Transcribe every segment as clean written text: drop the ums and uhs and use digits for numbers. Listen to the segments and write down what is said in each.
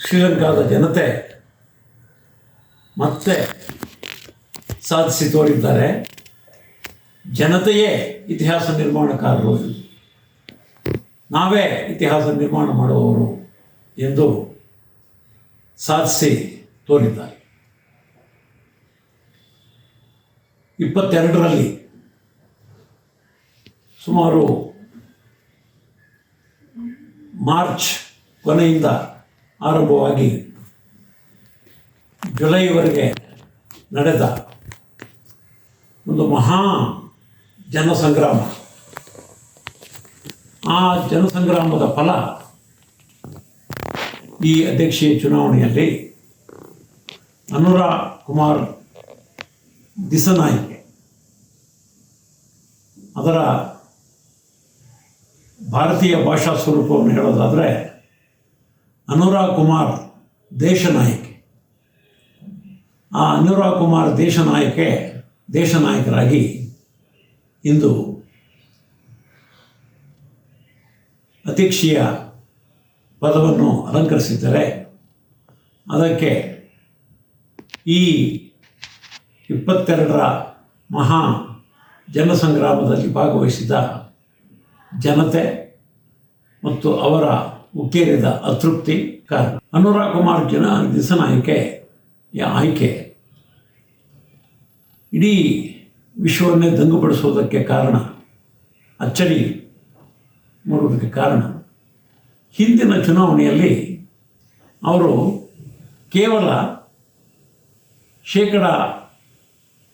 ಶ್ರೀಲಂಕಾದ ಜನತೆ ಮತ್ತೆ ಸಾಧಿಸಿ ತೋರಿದ್ದಾರೆ. ಜನತೆಯೇ ಇತಿಹಾಸ ನಿರ್ಮಾಣಕಾರರು, ನಾವೇ ಇತಿಹಾಸ ನಿರ್ಮಾಣ ಮಾಡುವವರು ಎಂದು ಸಾಧಿಸಿ ತೋರಿದ್ದಾರೆ. 22ರಲ್ಲಿ ಸುಮಾರು ಮಾರ್ಚ್ ಕೊನೆಯಿಂದ ಆರಂಭವಾಗಿ ಜುಲೈವರೆಗೆ ನಡೆದ ಒಂದು ಮಹಾ ಜನಸಂಗ್ರಾಮ. ಆ ಜನಸಂಗ್ರಾಮದ ಫಲ ಈ ಅಧ್ಯಕ್ಷೀಯ ಚುನಾವಣೆಯಲ್ಲಿ ಅನುರಾ ಕುಮಾರ್ ದಿಸನಾಯ್ಕೆ. ಅದರ ಭಾರತೀಯ ಭಾಷಾ ಸ್ವರೂಪವನ್ನು ಹೇಳೋದಾದರೆ ಅನುರಾ ಕುಮಾರ್ ದೇಶನಾಯಕೆ. ಆ ಅನುರಾ ಕುಮಾರ್ ದೇಶನಾಯಕರಾಗಿ ಇಂದು ಅಧ್ಯಕ್ಷೀಯ ಪದವನ್ನು ಅಲಂಕರಿಸಿದ್ದಾರೆ. ಅದಕ್ಕೆ ಈ 22ರ ಮಹಾ ಜನಸಂಗ್ರಾಮದಲ್ಲಿ ಭಾಗವಹಿಸಿದ ಜನತೆ ಮತ್ತು ಅವರ ಉಕ್ಕೇರಿದ ಅತೃಪ್ತಿ ಕಾರಣ. ಅನುರಾ ಕುಮಾರ್ ದಿಸನಾಯಕೆಯ ಆಯ್ಕೆ ಇಡೀ ವಿಶ್ವವನ್ನೇ ದಂಗುಬಡಿಸೋದಕ್ಕೆ ಕಾರಣ, ಅಚ್ಚರಿ ಮೂಡುವುದಕ್ಕೆ ಕಾರಣ, ಹಿಂದಿನ ಚುನಾವಣೆಯಲ್ಲಿ ಅವರು ಕೇವಲ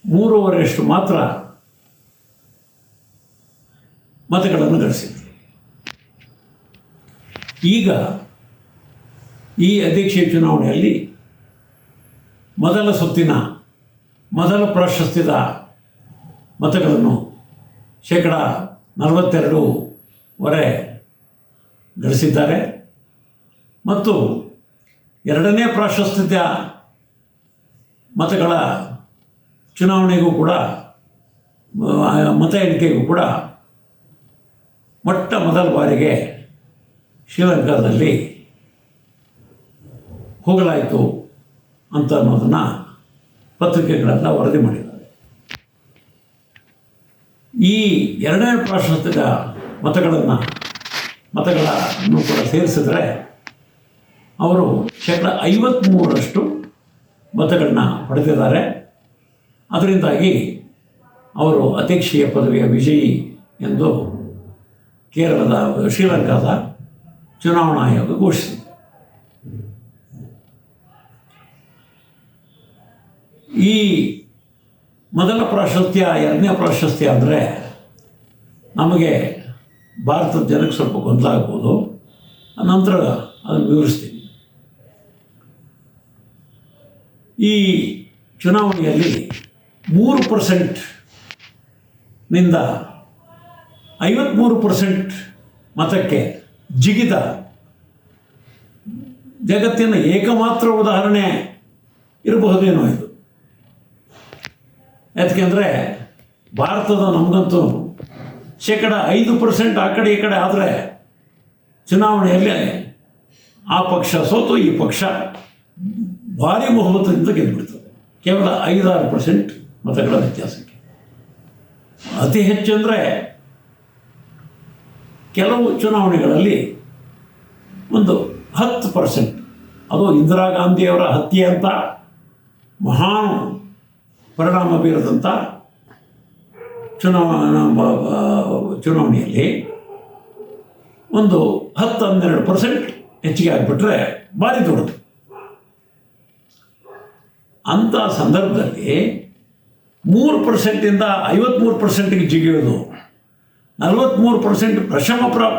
3.5% ಮಾತ್ರ ಮತಗಳನ್ನು ಗಳಿಸಿದರು. ಈಗ ಈ ಅಧ್ಯಕ್ಷೀಯ ಚುನಾವಣೆಯಲ್ಲಿ ಮೊದಲ ಸುತ್ತಿನ ಮೊದಲ ಪ್ರಾಶಸ್ತ್ಯದ ಮತಗಳನ್ನು 42% ಗಳಿಸಿದ್ದಾರೆ. ಮತ್ತು ಎರಡನೇ ಪ್ರಾಶಸ್ತ್ಯದ ಮತಗಳ ಚುನಾವಣೆಗೂ ಕೂಡ, ಮತ ಎಣಿಕೆಗೂ ಕೂಡ ಮೊದಲ ಬಾರಿಗೆ ಶ್ರೀಲಂಕಾದಲ್ಲಿ ಹೋಗಲಾಯಿತು ಅಂತ ಅನ್ನೋದನ್ನು ಪತ್ರಿಕೆಗಳೆಲ್ಲ ವರದಿ ಮಾಡಿದ್ದಾರೆ. ಈ ಎರಡನೇ ಪ್ರಾಶಸ್ತ್ಯದ ಮತಗಳನ್ನು ಕೂಡ ಸೇರಿಸಿದರೆ ಅವರು 53% ಮತಗಳನ್ನ ಪಡೆದಿದ್ದಾರೆ. ಅದರಿಂದಾಗಿ ಅವರು ಅಧ್ಯಕ್ಷೀಯ ಪದವಿಯ ವಿಜಯಿ ಎಂದು ಶ್ರೀಲಂಕಾದ ಚುನಾವಣಾ ಆಯೋಗ ಘೋಷಿಸಿದೆ. ಈ ಮೊದಲ ಪ್ರಾಶಸ್ತ್ಯ, ಎರಡನೇ ಪ್ರಾಶಸ್ತ್ಯ ಅಂದರೆ ನಮಗೆ ಭಾರತದ ಜನಕ್ಕೆ ಸ್ವಲ್ಪ ಗೊಂದಲ ಆಗ್ಬೋದು. ನಂತರ ಅದನ್ನು ವಿವರಿಸ್ತೀನಿ. ಈ ಚುನಾವಣೆಯಲ್ಲಿ 3%ನಿಂದ 53% ಮತಕ್ಕೆ ಜಿಗಿದ ಜಗತ್ತಿನ ಏಕಮಾತ್ರ ಉದಾಹರಣೆ ಇರಬಹುದೇನೋ ಇದು. ಯಾಕೆಂದರೆ ಭಾರತದ ನಮಗಂತೂ 5% ಆ ಕಡೆ ಈ ಕಡೆ ಆದರೆ ಚುನಾವಣೆಯಲ್ಲಿ ಆ ಪಕ್ಷ ಸೋತು ಈ ಪಕ್ಷ ಭಾರಿ ಬಹುಮತದಿಂದ ಗೆದ್ದುಬಿಡ್ತದೆ. ಕೇವಲ 5-6% ಮತಗಳ ವ್ಯತ್ಯಾಸಕ್ಕೆ. ಅತಿ ಹೆಚ್ಚೆಂದರೆ ಕೆಲವು ಚುನಾವಣೆಗಳಲ್ಲಿ ಒಂದು 10%, ಅದು ಇಂದಿರಾ ಗಾಂಧಿಯವರ ಹತ್ಯೆ ಅಂತ ಮಹಾನ್ ಪರಿಣಾಮ ಬೀರದಂಥ ಚುನಾವಣೆಯಲ್ಲಿ ಒಂದು 10-12% ಹೆಚ್ಚಿಗೆ ಆಗಿಬಿಟ್ರೆ ಭಾರಿ ದೊಡ್ಡದು. ಅಂಥ ಸಂದರ್ಭದಲ್ಲಿ 3%ಇಂದ 53%ಗೆ ಜಿಗಿಯೋದು, 43%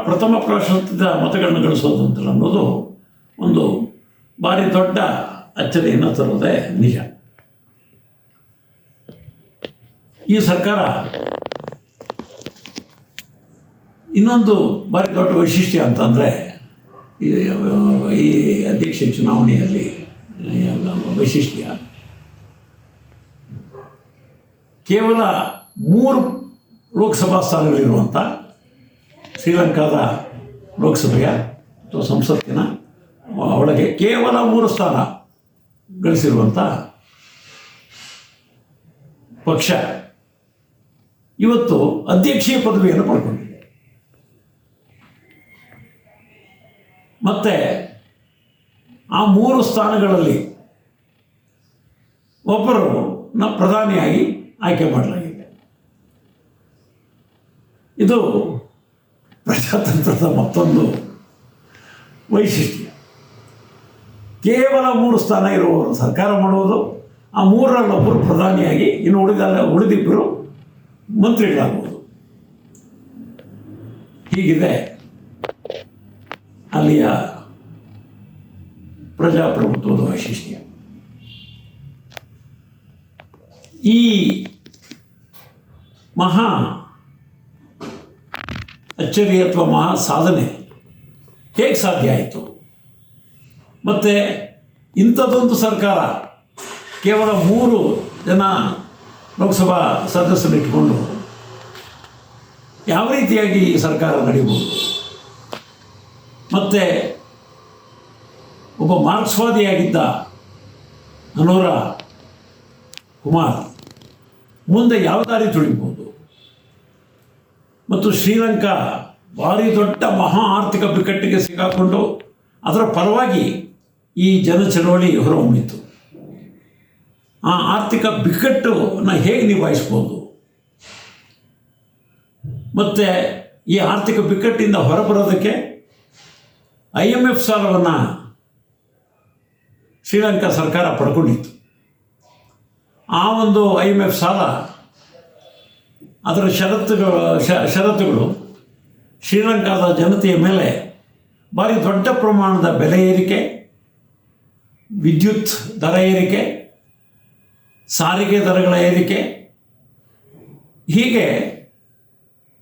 ಪ್ರಥಮ ಪ್ರಾಶಸ್ತ್ಯದ ಮತಗಳನ್ನು ಗಳಿಸೋದು ಅಂತ ಅನ್ನೋದು ಒಂದು ಭಾರಿ ದೊಡ್ಡ ಅಚ್ಚರಿಯನ್ನು ತರೋದೇ ನಿಜ. ಈ ಸರ್ಕಾರ ಇನ್ನೊಂದು ಭಾರಿ ದೊಡ್ಡ ವೈಶಿಷ್ಟ್ಯ ಅಂತಂದರೆ ಈ ಅಧ್ಯಕ್ಷ ಚುನಾವಣೆಯಲ್ಲಿ ವೈಶಿಷ್ಟ್ಯ ಕೇವಲ 3 ಲೋಕಸಭಾ ಸ್ಥಾನಗಳಿರುವಂಥ ಶ್ರೀಲಂಕಾದ ಲೋಕಸಭೆಯ ಅಥವಾ ಸಂಸತ್ತಿನ ಒಳಗೆ ಕೇವಲ 3 ಸ್ಥಾನ ಗಳಿಸಿರುವಂಥ ಪಕ್ಷ ಇವತ್ತು ಅಧ್ಯಕ್ಷೀಯ ಪದವಿಯನ್ನು ಪಡ್ಕೊಂಡಿದೆ. ಮತ್ತು ಆ 3 ಸ್ಥಾನಗಳಲ್ಲಿ ಒಬ್ಬರನ್ನು ಪ್ರಧಾನಿಯಾಗಿ ಆಯ್ಕೆ ಮಾಡಲಾಗಿದೆ. ಇದು ಪ್ರಜಾತಂತ್ರದ ಮತ್ತೊಂದು ವೈಶಿಷ್ಟ್ಯ. ಕೇವಲ 3 ಸ್ಥಾನ ಇರುವವರು ಸರ್ಕಾರ ಮಾಡುವುದು, ಆ 3ರಲ್ಲಿ ಒಬ್ಬರು ಪ್ರಧಾನಿಯಾಗಿ, ಇನ್ನು ಉಳಿದಿಬ್ಬರು ಮಂತ್ರಿಗಳಾಗುವುದು. ಹೀಗಿದೆ ಅಲ್ಲಿಯ ಪ್ರಜಾಪ್ರಭುತ್ವದ ವೈಶಿಷ್ಟ್ಯ. ಈ ಮಹಾ ಅಚ್ಚರಿ ಅಥವಾ ಮಹಾ ಸಾಧನೆ ಹೇಗೆ ಸಾಧ್ಯ ಆಯಿತು? ಮತ್ತು ಇಂಥದ್ದೊಂದು ಸರ್ಕಾರ ಕೇವಲ 3 ಜನ ಲೋಕಸಭಾ ಸದಸ್ಯರಿಟ್ಟುಕೊಂಡು ಯಾವ ರೀತಿಯಾಗಿ ಈ ಸರ್ಕಾರ ನಡೀಬೋದು? ಮತ್ತು ಒಬ್ಬ ಮಾರ್ಕ್ಸ್ವಾದಿಯಾಗಿದ್ದ ಅನುರ ಕುಮಾರ್ ಮುಂದೆ ಯಾವ ದಾರಿ ತುಳಿಬೋದು? ಮತ್ತು ಶ್ರೀಲಂಕಾ ಭಾರಿ ದೊಡ್ಡ ಮಹಾ ಆರ್ಥಿಕ ಬಿಕ್ಕಟ್ಟಿಗೆ ಸಿಕ್ಕಾಕೊಂಡು ಅದರ ಪರವಾಗಿ ಈ ಜನಚಳವಳಿ ಹೊರಹೊಮ್ಮಿತು. ಆ ಆರ್ಥಿಕ ಬಿಕ್ಕಟ್ಟನ್ನು ಹೇಗೆ ನಿಭಾಯಿಸ್ಬೋದು? ಮತ್ತು ಈ ಆರ್ಥಿಕ ಬಿಕ್ಕಟ್ಟಿಂದ ಹೊರಬರೋದಕ್ಕೆ IMF ಸಾಲವನ್ನು ಶ್ರೀಲಂಕಾ ಸರ್ಕಾರ ಪಡ್ಕೊಂಡಿತ್ತು. ಆ ಒಂದು IMF ಸಾಲ, ಅದರ ಷರತ್ತುಗಳು ಶ್ರೀಲಂಕಾದ ಜನತೆಯ ಮೇಲೆ ಭಾರಿ ದೊಡ್ಡ ಪ್ರಮಾಣದ ಬೆಲೆ ಏರಿಕೆ, ವಿದ್ಯುತ್ ದರ ಏರಿಕೆ, ಸಾರಿಗೆ ದರಗಳ ಏರಿಕೆ, ಹೀಗೆ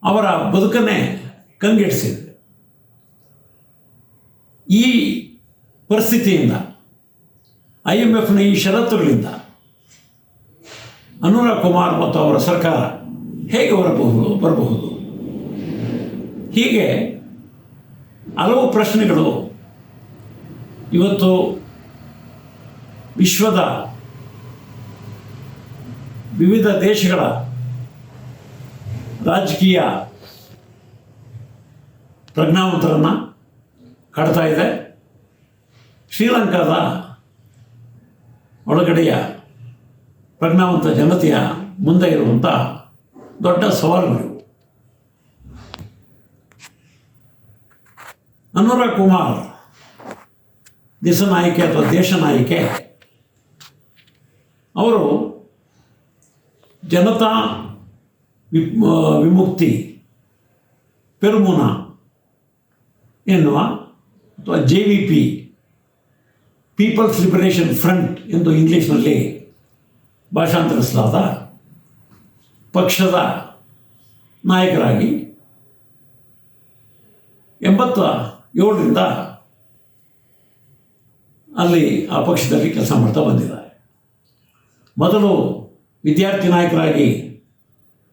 ಅವರ ಬದುಕನ್ನೇ ಕಂಗೆಡಿಸಿದೆ. ಈ ಪರಿಸ್ಥಿತಿಯಿಂದ, IMFನ ಈ ಷರತ್ತುಗಳಿಂದ ಅನುರ ಕುಮಾರ್ ಮತ್ತು ಅವರ ಸರ್ಕಾರ ಹೇಗೆ ಬರಬಹುದು? ಹೀಗೆ ಹಲವು ಪ್ರಶ್ನೆಗಳು ಇವತ್ತು ವಿಶ್ವದ ವಿವಿಧ ದೇಶಗಳ ರಾಜಕೀಯ ಪ್ರಜ್ಞಾವಂತರನ್ನು ಕಾಡ್ತಾ ಇದೆ. ಶ್ರೀಲಂಕಾದ ಒಳಗಡೆಯ ಪ್ರಜ್ಞಾವಂತ ಜನತೆಯ ಮುಂದೆ ಇರುವಂಥ ದೊಡ್ಡ ಸವಾಲುಗಳು. ಅನುರ ಕುಮಾರ್ ನಾಯಕಿ ಅಥವಾ ದೇಶ ನಾಯಕಿ, ಅವರು ಜನತಾ ವಿಮುಕ್ತಿ ಪೆರ್ಮುನ ಎನ್ನುವ ಅಥವಾ JVP, ಪೀಪಲ್ಸ್ ಲಿಬರೇಷನ್ ಫ್ರಂಟ್ ಎಂದು ಇಂಗ್ಲೀಷ್ನಲ್ಲಿ ಭಾಷಾಂತರಿಸಲಾದ ಪಕ್ಷದ ನಾಯಕರಾಗಿ 87ರಿಂದ ಅಲ್ಲಿ ಆ ಪಕ್ಷದಲ್ಲಿ ಕೆಲಸ ಮಾಡ್ತಾ ಬಂದಿದ್ದಾರೆ. ಮೊದಲು ವಿದ್ಯಾರ್ಥಿ ನಾಯಕರಾಗಿ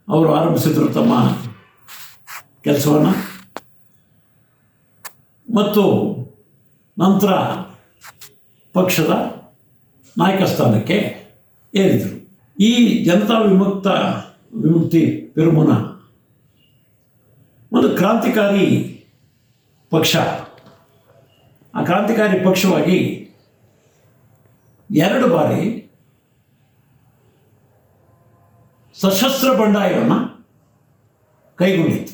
ಅವರು ಆರಂಭಿಸಿದರು ತಮ್ಮ ಕೆಲಸವನ್ನು, ಮತ್ತು ನಂತರ ಪಕ್ಷದ ನಾಯಕ ಸ್ಥಾನಕ್ಕೆ ಏರಿದರು. ಈ ಜನತಾ ವಿಮುಕ್ತಿ ಪೆರ್ಮುನ ಒಂದು ಕ್ರಾಂತಿಕಾರಿ ಪಕ್ಷ. ಆ ಕ್ರಾಂತಿಕಾರಿ ಪಕ್ಷವಾಗಿ 2 ಬಾರಿ ಸಶಸ್ತ್ರ ಬಂಡಾಯವನ್ನು ಕೈಗೊಂಡಿತ್ತು.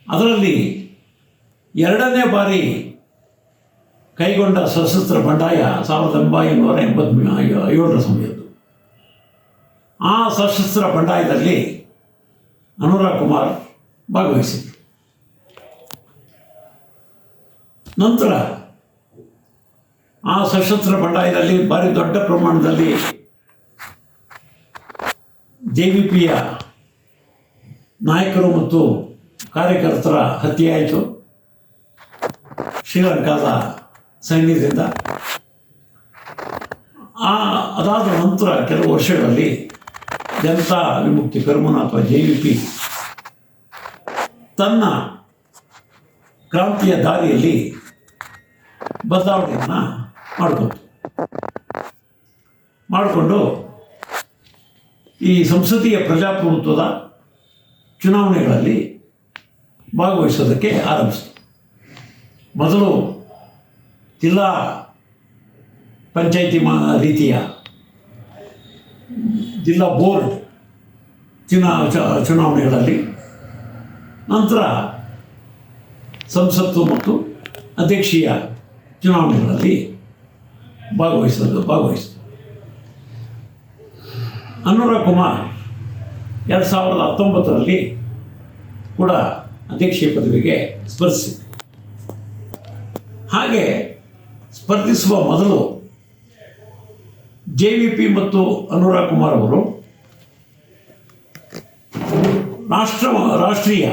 ಅದರಲ್ಲಿ 2ನೇ ಬಾರಿ ಕೈಗೊಂಡ ಸಶಸ್ತ್ರ ಬಂಡಾಯ 1987ರ ಸಮಯದ್ದು. ಆ ಸಶಸ್ತ್ರ ಬಂಡಾಯದಲ್ಲಿ ಅನುರ ಕುಮಾರ್ ಭಾಗವಹಿಸಿದರು. ನಂತರ ಆ ಸಶಸ್ತ್ರ ಬಂಡಾಯದಲ್ಲಿ ಭಾರಿ ದೊಡ್ಡ ಪ್ರಮಾಣದಲ್ಲಿ JVPಯ ನಾಯಕರು ಮತ್ತು ಕಾರ್ಯಕರ್ತರ ಹತ್ಯೆಯಾಯಿತು ಶ್ರೀಲಂಕಾದ ಸೈನ್ಯದಿಂದ. ಅದಾದ ನಂತರ ಕೆಲವು ವರ್ಷಗಳಲ್ಲಿ ಜನತಾ ವಿಮುಕ್ತಿ ಪೆರ್ಮುನ ಅಥವಾ JVP ತನ್ನ ಕ್ರಾಂತಿಯ ದಾರಿಯಲ್ಲಿ ಬದಲಾವಣೆಯನ್ನು ಮಾಡಿಕೊಂಡು ಈ ಸಂಸದೀಯ ಪ್ರಜಾಪ್ರಭುತ್ವದ ಚುನಾವಣೆಗಳಲ್ಲಿ ಭಾಗವಹಿಸೋದಕ್ಕೆ ಆರಂಭಿಸಿತು. ಮೊದಲು ಜಿಲ್ಲಾ ಪಂಚಾಯಿತಿ ರೀತಿಯ ಜಿಲ್ಲಾ ಬೋರ್ಡ್ ಚುನಾವಣೆಗಳಲ್ಲಿ, ನಂತರ ಸಂಸತ್ತು ಮತ್ತು ಅಧ್ಯಕ್ಷೀಯ ಚುನಾವಣೆಗಳಲ್ಲಿ ಭಾಗವಹಿಸಿತು. ಅನುರಾಗ್ ಕುಮಾರ್ 2019ರಲ್ಲಿ ಕೂಡ ಅಧ್ಯಕ್ಷೀಯ ಪದವಿಗೆ ಸ್ಪರ್ಧಿಸಿದರು. ಹಾಗೆ ಸ್ಪರ್ಧಿಸುವ ಮೊದಲು JVP ಮತ್ತು ಅನುರಾಗ್ ಕುಮಾರ್ ಅವರು ರಾಷ್ಟ್ರೀಯ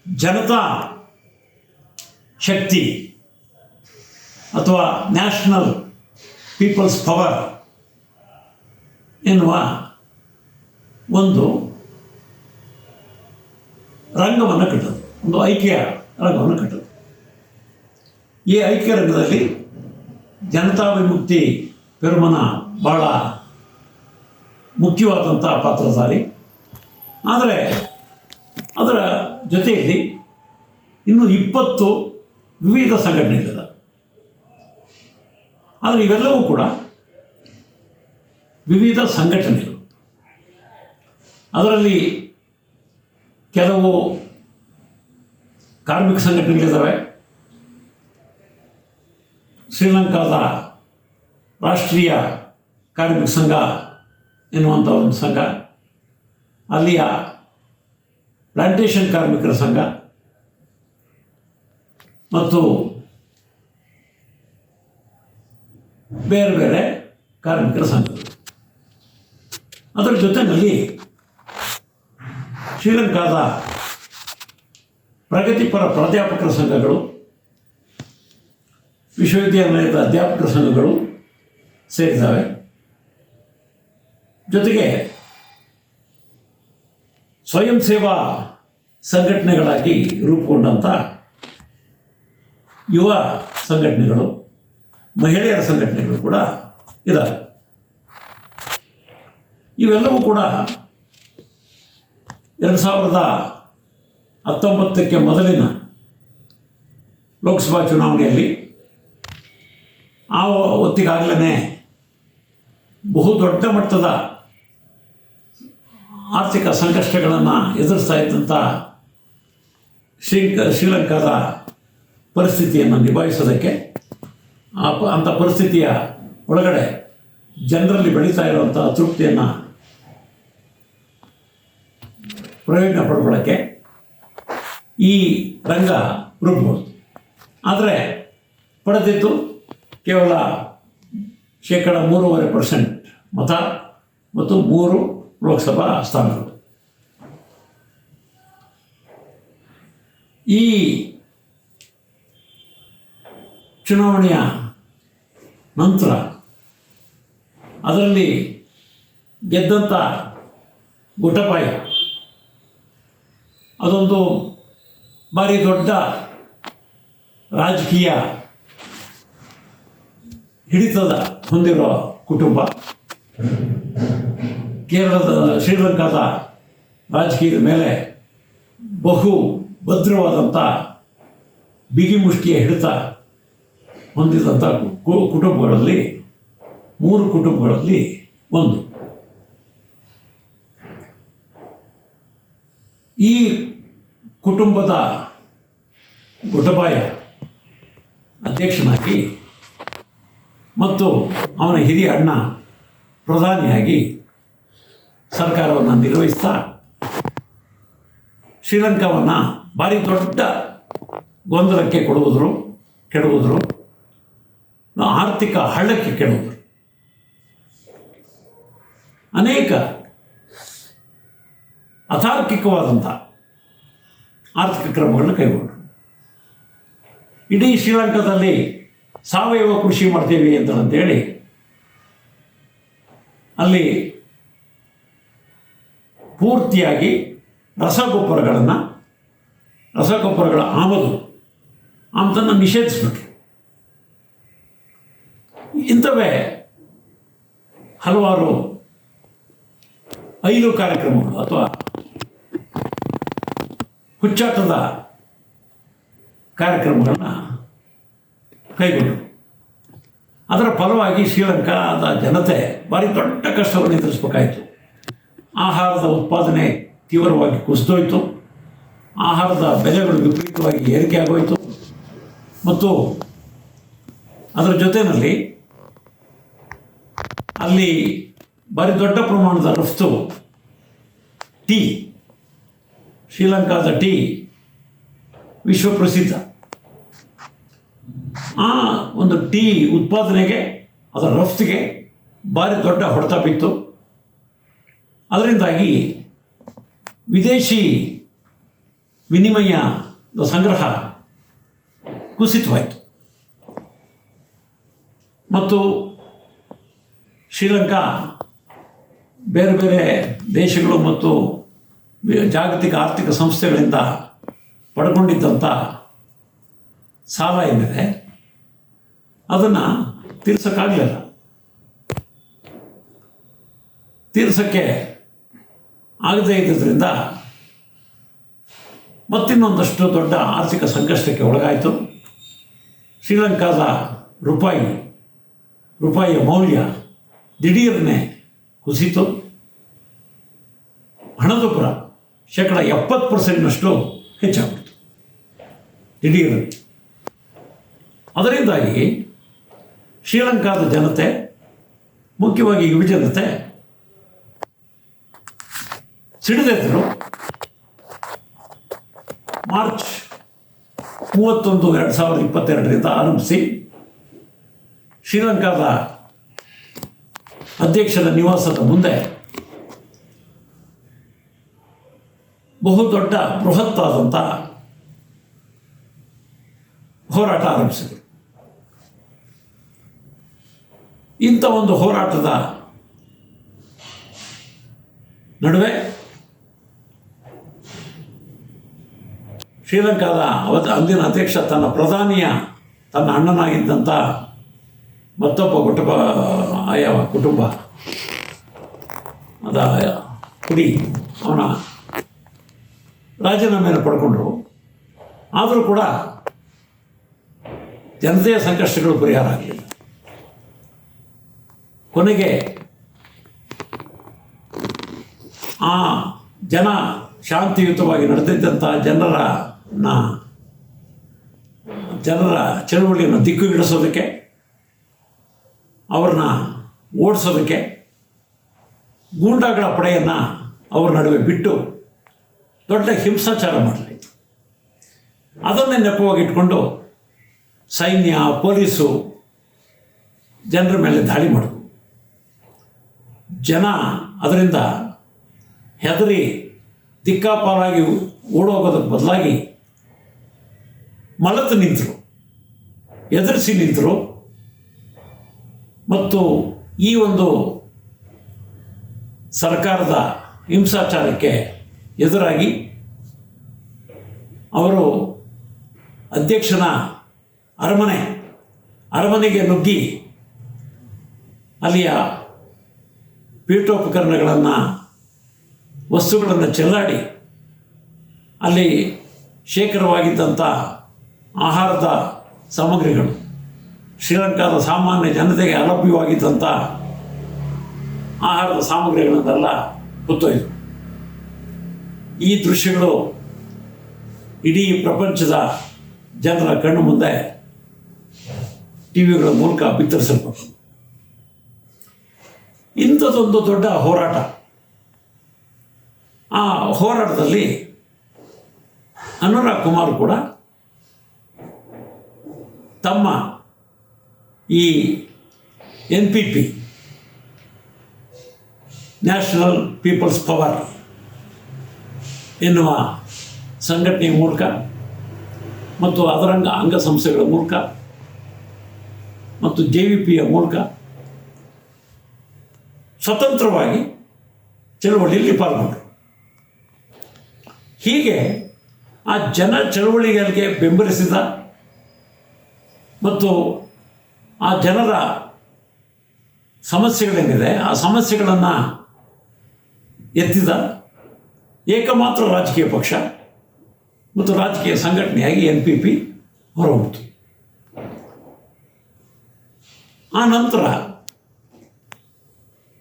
ಜನತಾ ಶಕ್ತಿ ಅಥವಾ ನ್ಯಾಷನಲ್ ಪೀಪಲ್ಸ್ ಪವರ್ ಎನ್ನುವ ಒಂದು ರಂಗವನ್ನು ಕಟ್ಟೋದು, ಒಂದು ಐಕ್ಯ ರಂಗವನ್ನು ಕಟ್ಟೋದು. ಈ ಐಕ್ಯ ರಂಗದಲ್ಲಿ ಜನತಾ ವಿಮುಕ್ತಿ ಪೆರುಮನ ಭಾಳ ಮುಖ್ಯವಾದಂಥ ಪಾತ್ರಧಾರಿ. ಆದರೆ ಅದರ ಜೊತೆಯಲ್ಲಿ ಇನ್ನೂ 20 ವಿವಿಧ ಸಂಘಟನೆಗಳಿವೆ. ಆದರೆ ಇವೆಲ್ಲವೂ ಕೂಡ ವಿವಿಧ ಸಂಘಟನೆಗಳು. ಅದರಲ್ಲಿ ಕೆಲವು ಕಾರ್ಮಿಕ ಸಂಘಟನೆಗಳಿದ್ದಾವೆ. ಶ್ರೀಲಂಕಾದ ರಾಷ್ಟ್ರೀಯ ಕಾರ್ಮಿಕ ಸಂಘ ಎನ್ನುವಂಥ ಒಂದು ಸಂಘ, ಅಲ್ಲಿಯ ಪ್ಲಾಂಟೇಷನ್ ಕಾರ್ಮಿಕರ ಸಂಘ ಮತ್ತು ಬೇರೆ ಬೇರೆ ಕಾರ್ಮಿಕರ ಸಂಘಗಳು. ಅದರ ಜೊತೆಯಲ್ಲಿ ಶ್ರೀಲಂಕಾದ ಪ್ರಗತಿಪರ ಪ್ರಾಧ್ಯಾಪಕರ ಸಂಘಗಳು, ವಿಶ್ವವಿದ್ಯಾಲಯದ ಅಧ್ಯಾಪಕರ ಸಂಘಗಳು ಸೇರಿದ್ದಾವೆ. ಜೊತೆಗೆ ಸ್ವಯಂ ಸೇವಾ ಸಂಘಟನೆಗಳಾಗಿ ರೂಪುಗೊಂಡಂಥ ಯುವ ಸಂಘಟನೆಗಳು, ಮಹಿಳೆಯರ ಸಂಘಟನೆಗಳು ಕೂಡ ಇದ್ದಾವೆ. ಇವೆಲ್ಲವೂ ಕೂಡ 2019ಕ್ಕೆ ಮೊದಲಿನ ಲೋಕಸಭಾ ಚುನಾವಣೆಯಲ್ಲಿ ಆ ಹೊತ್ತಿಗಾಗಲೇ ಬಹುದೊಡ್ಡ ಮಟ್ಟದ ಆರ್ಥಿಕ ಸಂಕಷ್ಟಗಳನ್ನು ಎದುರಿಸ್ತಾ ಇದ್ದಂಥ ಶ್ರೀಲಂಕಾದ ಪರಿಸ್ಥಿತಿಯನ್ನು ನಿಭಾಯಿಸೋದಕ್ಕೆ, ಅಂಥ ಪರಿಸ್ಥಿತಿಯ ಒಳಗಡೆ ಜನರಲ್ಲಿ ಬೆಳೀತಾ ಇರುವಂಥ ತೃಪ್ತಿಯನ್ನು ಪ್ರಯೋಜನ ಪಡ್ಕೊಳ್ಳೋಕ್ಕೆ ಈ ರಂಗ ರೂಪುಗೊಂಡು. ಆದರೆ ಪಡೆದಿದ್ದು ಕೇವಲ 3.5% ಮತ ಮತ್ತು 3 ಲೋಕಸಭಾ ಸ್ಥಾನಗಳು. ಈ ಚುನಾವಣೆಯ ನಂತರ ಅದರಲ್ಲಿ ಗೆದ್ದಂಥ ಗೊಟಬಾಯ ಅದೊಂದು ಭಾರಿ ದೊಡ್ಡ ರಾಜಕೀಯ ಹಿಡಿತದ ಹೊಂದಿರುವ ಕುಟುಂಬ. ಶ್ರೀಲಂಕಾದ ರಾಜಕೀಯದ ಮೇಲೆ ಬಹು ಭದ್ರವಾದಂಥ ಬಿಗಿ ಮುಷ್ಟಿಯ ಹಿಡಿತ ಹೊಂದಿದಂಥ ಕುಟುಂಬಗಳಲ್ಲಿ 3 ಕುಟುಂಬಗಳಲ್ಲಿ ಒಂದು. ಈ ಕುಟುಂಬದ ಗೊಟಬಾಯ ಅಧ್ಯಕ್ಷನಾಗಿ ಮತ್ತು ಅವನ ಹಿರಿಯ ಅಣ್ಣ ಪ್ರಧಾನಿಯಾಗಿ ಸರ್ಕಾರವನ್ನು ನಿರ್ವಹಿಸ್ತಾ ಶ್ರೀಲಂಕಾವನ್ನು ಭಾರಿ ದೊಡ್ಡ ಗೊಂದಲಕ್ಕೆ ಕೆಡುವುದರು, ಆರ್ಥಿಕ ಹಳ್ಳಕ್ಕೆ ಕೆಡುವುದರು. ಅನೇಕ ಅತಾರ್ಕಿಕವಾದಂಥ ಆರ್ಥಿಕ ಕ್ರಮಗಳನ್ನು ಕೈಗೊಂಡರು. ಇಡೀ ಶ್ರೀಲಂಕಾದಲ್ಲಿ ಸಾವಯವ ಕೃಷಿ ಮಾಡ್ತೀವಿ ಅಂತೇಳಿ ಅಲ್ಲಿ ಪೂರ್ತಿಯಾಗಿ ರಸಗೊಬ್ಬರಗಳ ಆಮದನ್ನು ನಿಷೇಧಿಸ್ಬಿಟ್ರು. ಇಂಥವೇ ಹಲವಾರು ಐಲು ಕಾರ್ಯಕ್ರಮಗಳು ಅಥವಾ ಹುಚ್ಚಾಟದ ಕಾರ್ಯಕ್ರಮಗಳನ್ನ ಕೈಗೊಂಡರು. ಅದರ ಫಲವಾಗಿ ಶ್ರೀಲಂಕಾದ ಜನತೆ ಭಾರಿ ದೊಡ್ಡ ಕಷ್ಟವನ್ನು ಎದುರಿಸಬೇಕಾಯಿತು. ಆಹಾರದ ಉತ್ಪಾದನೆ ತೀವ್ರವಾಗಿ ಕುಸಿದೋಯ್ತು. ಆಹಾರದ ಬೆಲೆಗಳು ವಿಪರೀತವಾಗಿ ಏರಿಕೆ ಆಗೋಯಿತು. ಮತ್ತು ಅದರ ಜೊತೆಯಲ್ಲಿ ಅಲ್ಲಿ ಭಾರಿ ದೊಡ್ಡ ಪ್ರಮಾಣದ ರಫ್ತು ಟೀ, ಶ್ರೀಲಂಕಾದ ಟೀ ವಿಶ್ವಪ್ರಸಿದ್ಧ. ಆ ಒಂದು ಟೀ ಉತ್ಪಾದನೆಗೆ, ಅದರ ರಫ್ತಿಗೆ ಭಾರಿ ದೊಡ್ಡ ಹೊಡೆತ ಬಿತ್ತು. ಅದರಿಂದಾಗಿ ವಿದೇಶಿ ವಿನಿಮಯದ ಸಂಗ್ರಹ ಕುಸಿತವಾಯಿತು ಮತ್ತು ಶ್ರೀಲಂಕಾ ಬೇರೆ ಬೇರೆ ದೇಶಗಳು ಮತ್ತು ಜಾಗತಿಕ ಆರ್ಥಿಕ ಸಂಸ್ಥೆಗಳಿಂದ ಪಡ್ಕೊಂಡಿದ್ದಂಥ ಸಾಲ ಏನಿದೆ ಅದನ್ನು ತೀರ್ಸೋಕ್ಕಾಗಲಿಲ್ಲ. ತೀರ್ಸೋಕ್ಕೆ ಆಗದೇ ಇದ್ದುದರಿಂದ ಮತ್ತಿನ್ನೊಂದಷ್ಟು ದೊಡ್ಡ ಆರ್ಥಿಕ ಸಂಕಷ್ಟಕ್ಕೆ ಒಳಗಾಯಿತು. ಶ್ರೀಲಂಕಾದ ರೂಪಾಯಿಯ ಮೌಲ್ಯ ದಿಢೀರನೆ ಕುಸಿತು. ಹಣದುಬ್ಬರ 70% ಹೆಚ್ಚಾಗ್ಬಿಡ್ತು ದಿಢೀರನೆ. ಅದರಿಂದಾಗಿ ಶ್ರೀಲಂಕಾದ ಜನತೆ, ಮುಖ್ಯವಾಗಿ ಯುವ ಜನತೆ ಸಿಡಿದೆದ್ದರು. ಮಾರ್ಚ್ 31, 2022 ಆರಂಭಿಸಿ ಶ್ರೀಲಂಕಾದ ಅಧ್ಯಕ್ಷರ ನಿವಾಸದ ಮುಂದೆ ಬಹುದೊಡ್ಡ ಬೃಹತ್ತಾದಂಥ ಹೋರಾಟ ಆರಂಭಿಸಿದರು. ಇಂಥ ಒಂದು ಹೋರಾಟದ ನಡುವೆ ಶ್ರೀಲಂಕಾದ ಅಂದಿನ ಅಧ್ಯಕ್ಷ ತನ್ನ ಅಣ್ಣನಾಗಿದ್ದಂಥ ಮತ್ತೊಬ್ಬ ಕುಟುಂಬ ಅದ ಕುಡಿ ಅವನ ರಾಜೀನಾಮೆಯನ್ನು ಪಡ್ಕೊಂಡ್ರು. ಆದರೂ ಕೂಡ ಜನತೆಯ ಸಂಕಷ್ಟಗಳು ಪರಿಹಾರ ಆಗಲಿಲ್ಲ. ಕೊನೆಗೆ ಆ ಜನ ಶಾಂತಿಯುತವಾಗಿ ನಡೆದಿದ್ದಂಥ ಜನರ ಚಳುವಳಿಯನ್ನು ದಿಕ್ಕುಗಿಡಿಸೋದಕ್ಕೆ, ಅವ್ರನ್ನ ಓಡಿಸೋದಕ್ಕೆ ಗೂಂಡಾಗಳ ಪಡೆಯನ್ನು ಅವ್ರ ನಡುವೆ ಬಿಟ್ಟು ದೊಡ್ಡ ಹಿಂಸಾಚಾರ ಮಾಡಲಾಯಿತು. ಅದನ್ನೇ ನೆಪವಾಗಿಟ್ಕೊಂಡು ಸೈನ್ಯ, ಪೊಲೀಸು ಜನರ ಮೇಲೆ ದಾಳಿ ಮಾಡಿದ್ರು. ಜನ ಅದರಿಂದ ಹೆದರಿ ದಿಕ್ಕಾಪಾಲಾಗಿ ಓಡೋಗೋದಕ್ಕೆ ಬದಲಾಗಿ ಮಲತು ನಿಂತರು, ಎದುರಿಸಿ ನಿಂತರು. ಮತ್ತು ಈ ಒಂದು ಸರ್ಕಾರದ ಹಿಂಸಾಚಾರಕ್ಕೆ ಎದುರಾಗಿ ಅವರು ಅಧ್ಯಕ್ಷನ ಅರಮನೆಗೆ ನುಗ್ಗಿ ಅಲ್ಲಿಯ ಪೀಠೋಪಕರಣಗಳನ್ನು, ವಸ್ತುಗಳನ್ನು ಚೆಲ್ಲಾಡಿ ಅಲ್ಲಿ ಶೇಖರವಾಗಿದ್ದಂಥ ಆಹಾರದ ಸಾಮಗ್ರಿಗಳು, ಶ್ರೀಲಂಕಾದ ಸಾಮಾನ್ಯ ಜನತೆಗೆ ಅಲಭ್ಯವಾಗಿದ್ದಂಥ ಆಹಾರದ ಸಾಮಗ್ರಿಗಳನ್ನೆಲ್ಲ ಹೊತ್ತೊಯ್ದರು. ಈ ದೃಶ್ಯಗಳು ಇಡೀ ಪ್ರಪಂಚದ ಜನರ ಕಣ್ಣು ಮುಂದೆ ಟಿವಿಗಳ ಮೂಲಕ ಬಿತ್ತರಿಸಲ್ಪಟ್ಟು ಇಂಥದ್ದೊಂದು ದೊಡ್ಡ ಹೋರಾಟ. ಆ ಹೋರಾಟದಲ್ಲಿ ಅನುರಾಗ್ ಕುಮಾರ್ ಕೂಡ ತಮ್ಮ ಈ NPP ನ್ಯಾಷನಲ್ ಪೀಪಲ್ಸ್ ಪವರ್ ಎನ್ನುವ ಸಂಘಟನೆಯ ಮೂಲಕ ಮತ್ತು ಅದರ ಅಂಗಸಂಸ್ಥೆಗಳ ಮೂಲಕ ಮತ್ತು JVPಯ ಮೂಲಕ ಸ್ವತಂತ್ರವಾಗಿ ಚಳವಳಿಯಲ್ಲಿ ಪಾಲ್ಗೊಂಡರು. ಹೀಗೆ ಆ ಚಳವಳಿಗಳಿಗೆ ಬೆಂಬಲಿಸಿದ ಮತ್ತು ಆ ಜನರ ಸಮಸ್ಯೆಗಳೇನಿದೆ ಆ ಸಮಸ್ಯೆಗಳನ್ನು ಎತ್ತಿದ ಏಕಮಾತ್ರ ರಾಜಕೀಯ ಪಕ್ಷ ಮತ್ತು ರಾಜಕೀಯ ಸಂಘಟನೆಯಾಗಿ NPP ಹೊರಹೊಮ್ಮಿತು. ಆ ನಂತರ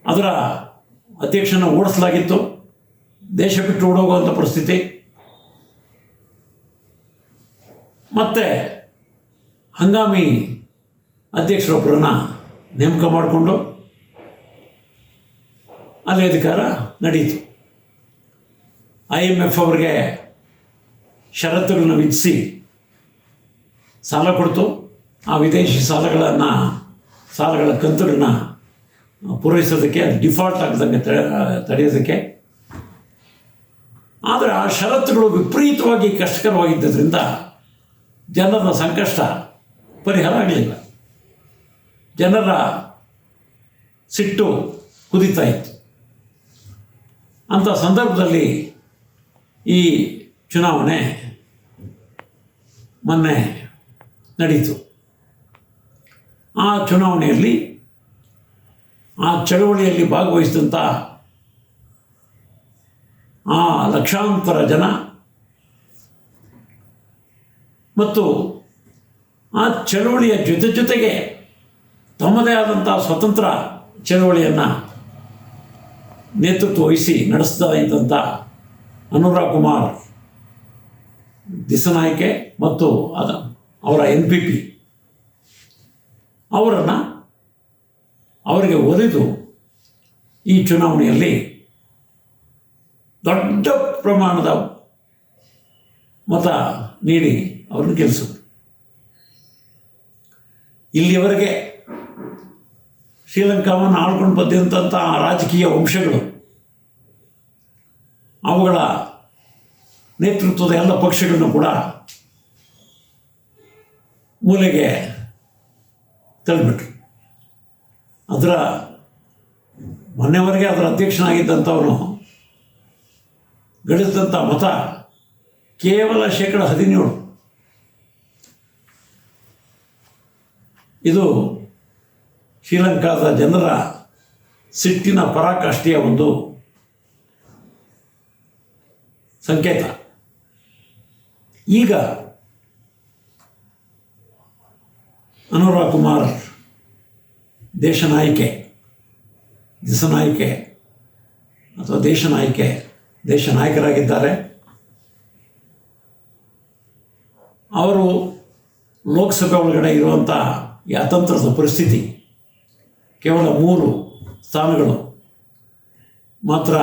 ಅದರ ಅಧ್ಯಕ್ಷನ ಓಡಿಸಲಾಗಿತ್ತು. ದೇಶ ಬಿಟ್ಟು ಓಡೋಗುವಂಥ ಪರಿಸ್ಥಿತಿ. ಮತ್ತು ಹಂಗಾಮಿ ಅಧ್ಯಕ್ಷರೊಬ್ಬರನ್ನು ನೇಮಕ ಮಾಡಿಕೊಂಡು ಅಲ್ಲಿ ಅಧಿಕಾರ ನಡೆಯಿತು. IMF ಅವರಿಗೆ ಷರತ್ತುಗಳನ್ನು ವಿಧಿಸಿ ಸಾಲ ಕೊಡ್ತು. ಆ ವಿದೇಶಿ ಸಾಲಗಳ ಕಂತುಗಳನ್ನ ಪೂರೈಸೋದಕ್ಕೆ, ಅದು ಡಿಫಾಲ್ಟ್ ಆಗದಂಗೆ ತಡೆಯೋದಕ್ಕೆ. ಆದರೆ ಆ ಷರತ್ತುಗಳು ವಿಪರೀತವಾಗಿ ಕಷ್ಟಕರವಾಗಿದ್ದರಿಂದ ಜನರ ಸಂಕಷ್ಟ ಪರಿಹಾರ ಆಗಲಿಲ್ಲ. ಜನರ ಸಿಟ್ಟು ಕುದೀತಾ ಇತ್ತು. ಅಂಥ ಸಂದರ್ಭದಲ್ಲಿ ಈ ಚುನಾವಣೆ ಮೊನ್ನೆ ನಡೀತು. ಆ ಚುನಾವಣೆಯಲ್ಲಿ ಆ ಚಳವಳಿಯಲ್ಲಿ ಭಾಗವಹಿಸಿದಂಥ ಆ ಲಕ್ಷಾಂತರ ಜನ ಮತ್ತು ಆ ಚಳವಳಿಯ ಜೊತೆಗೆ ತಮ್ಮದೇ ಆದಂಥ ಸ್ವತಂತ್ರ ಚಳವಳಿಯನ್ನು ನೇತೃತ್ವ ವಹಿಸಿ ನಡೆಸ್ತಾ ಇದ್ದಂಥ ಅನುರಾಗ್ ಕುಮಾರ್ ದಿಸನಾಯ್ಕೆ ಮತ್ತು ಅವರ NPP ಅವರಿಗೆ ಒಲಿದು ಈ ಚುನಾವಣೆಯಲ್ಲಿ ದೊಡ್ಡ ಪ್ರಮಾಣದ ಮತ ನೀಡಿ ಅವರನ್ನು ಗೆಲ್ಲಿಸಿದರು. ಇಲ್ಲಿಯವರೆಗೆ ಶ್ರೀಲಂಕಾವನ್ನು ಆಳ್ಕೊಂಡು ಬಂದಂಥ ರಾಜಕೀಯ ವಂಶಗಳು, ಅವುಗಳ ನೇತೃತ್ವದ ಎಲ್ಲ ಪಕ್ಷಗಳನ್ನು ಕೂಡ ಮೂಲೆಗೆ ತಳ್ಳಿಬಿಟ್ರು. ಮೊನ್ನೆವರೆಗೆ ಅದರ ಅಧ್ಯಕ್ಷನಾಗಿದ್ದಂಥವನು ಗಳಿಸಿದಂಥ ಮತ ಕೇವಲ 17%. ಇದು ಶ್ರೀಲಂಕಾದ ಜನರ ಸಿಟ್ಟಿನ ಪರಾಕಾಷ್ಠೆಯ ಒಂದು ಸಂಕೇತ. ಈಗ ಅನುರಾಗ್ ಕುಮಾರ್ ದಿಸನಾಯ್ಕೆ ಅಥವಾ ದೇಶ ನಾಯಕರಾಗಿದ್ದಾರೆ. ಅವರು ಲೋಕಸಭೆ ಒಳಗಡೆ ಇರುವಂಥ ಈ ಅತಂತ್ರದ ಪರಿಸ್ಥಿತಿ, ಕೇವಲ 3 ಸ್ಥಾನಗಳು ಮಾತ್ರ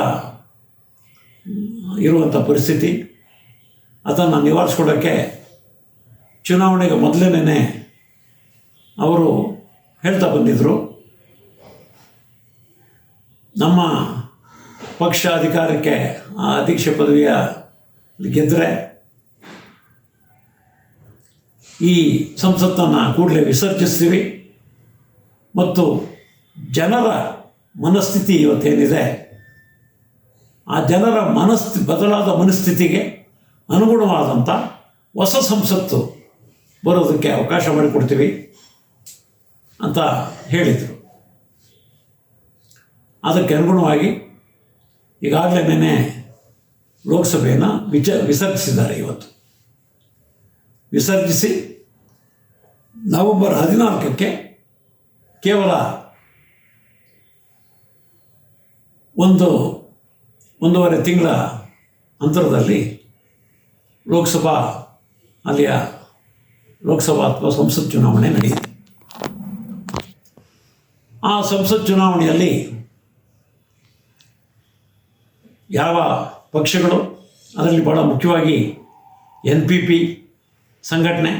ಇರುವಂಥ ಪರಿಸ್ಥಿತಿ, ಅದನ್ನು ನಿವಾರಿಸ್ಕೊಳ್ಳೋಕ್ಕೆ ಚುನಾವಣೆಗೆ ಮೊದಲನೇ ಅವರು ಹೇಳ್ತಾ ಬಂದಿದ್ದರು, ನಮ್ಮ ಪಕ್ಷ ಅಧಿಕಾರಕ್ಕೆ ಆ ಅಧ್ಯಕ್ಷ ಪದವಿಯ ಗೆದ್ದರೆ ಈ ಸಂಸತ್ತನ್ನು ಕೂಡಲೇ ವಿಸರ್ಜಿಸ್ತೀವಿ ಮತ್ತು ಜನರ ಮನಸ್ಥಿತಿ ಇವತ್ತೇನಿದೆ ಆ ಜನರ ಬದಲಾದ ಮನಸ್ಥಿತಿಗೆ ಅನುಗುಣವಾದಂಥ ಹೊಸ ಸಂಸತ್ತು ಬರೋದಕ್ಕೆ ಅವಕಾಶ ಮಾಡಿಕೊಡ್ತೀವಿ ಅಂತ ಹೇಳಿದರು. ಅದಕ್ಕೆ ಅನುಗುಣವಾಗಿ ಈಗಾಗಲೇ ಲೋಕಸಭೆಯನ್ನು ವಿಸರ್ಜಿಸಿದ್ದಾರೆ. ಇವತ್ತು ವಿಸರ್ಜಿಸಿ ನವೆಂಬರ್ 14ಕ್ಕೆ ಕೇವಲ 1.5 ತಿಂಗಳ ಅಂತರದಲ್ಲಿ ಲೋಕಸಭಾ ಅಥವಾ ಸಂಸತ್ ಚುನಾವಣೆ ನಡೆಯಿತು. ಆ ಸಂಸತ್ ಚುನಾವಣೆಯಲ್ಲಿ ಯಾವ ಪಕ್ಷಗಳು, ಅದರಲ್ಲಿ ಭಾಳ ಮುಖ್ಯವಾಗಿ NPP ಸಂಘಟನೆ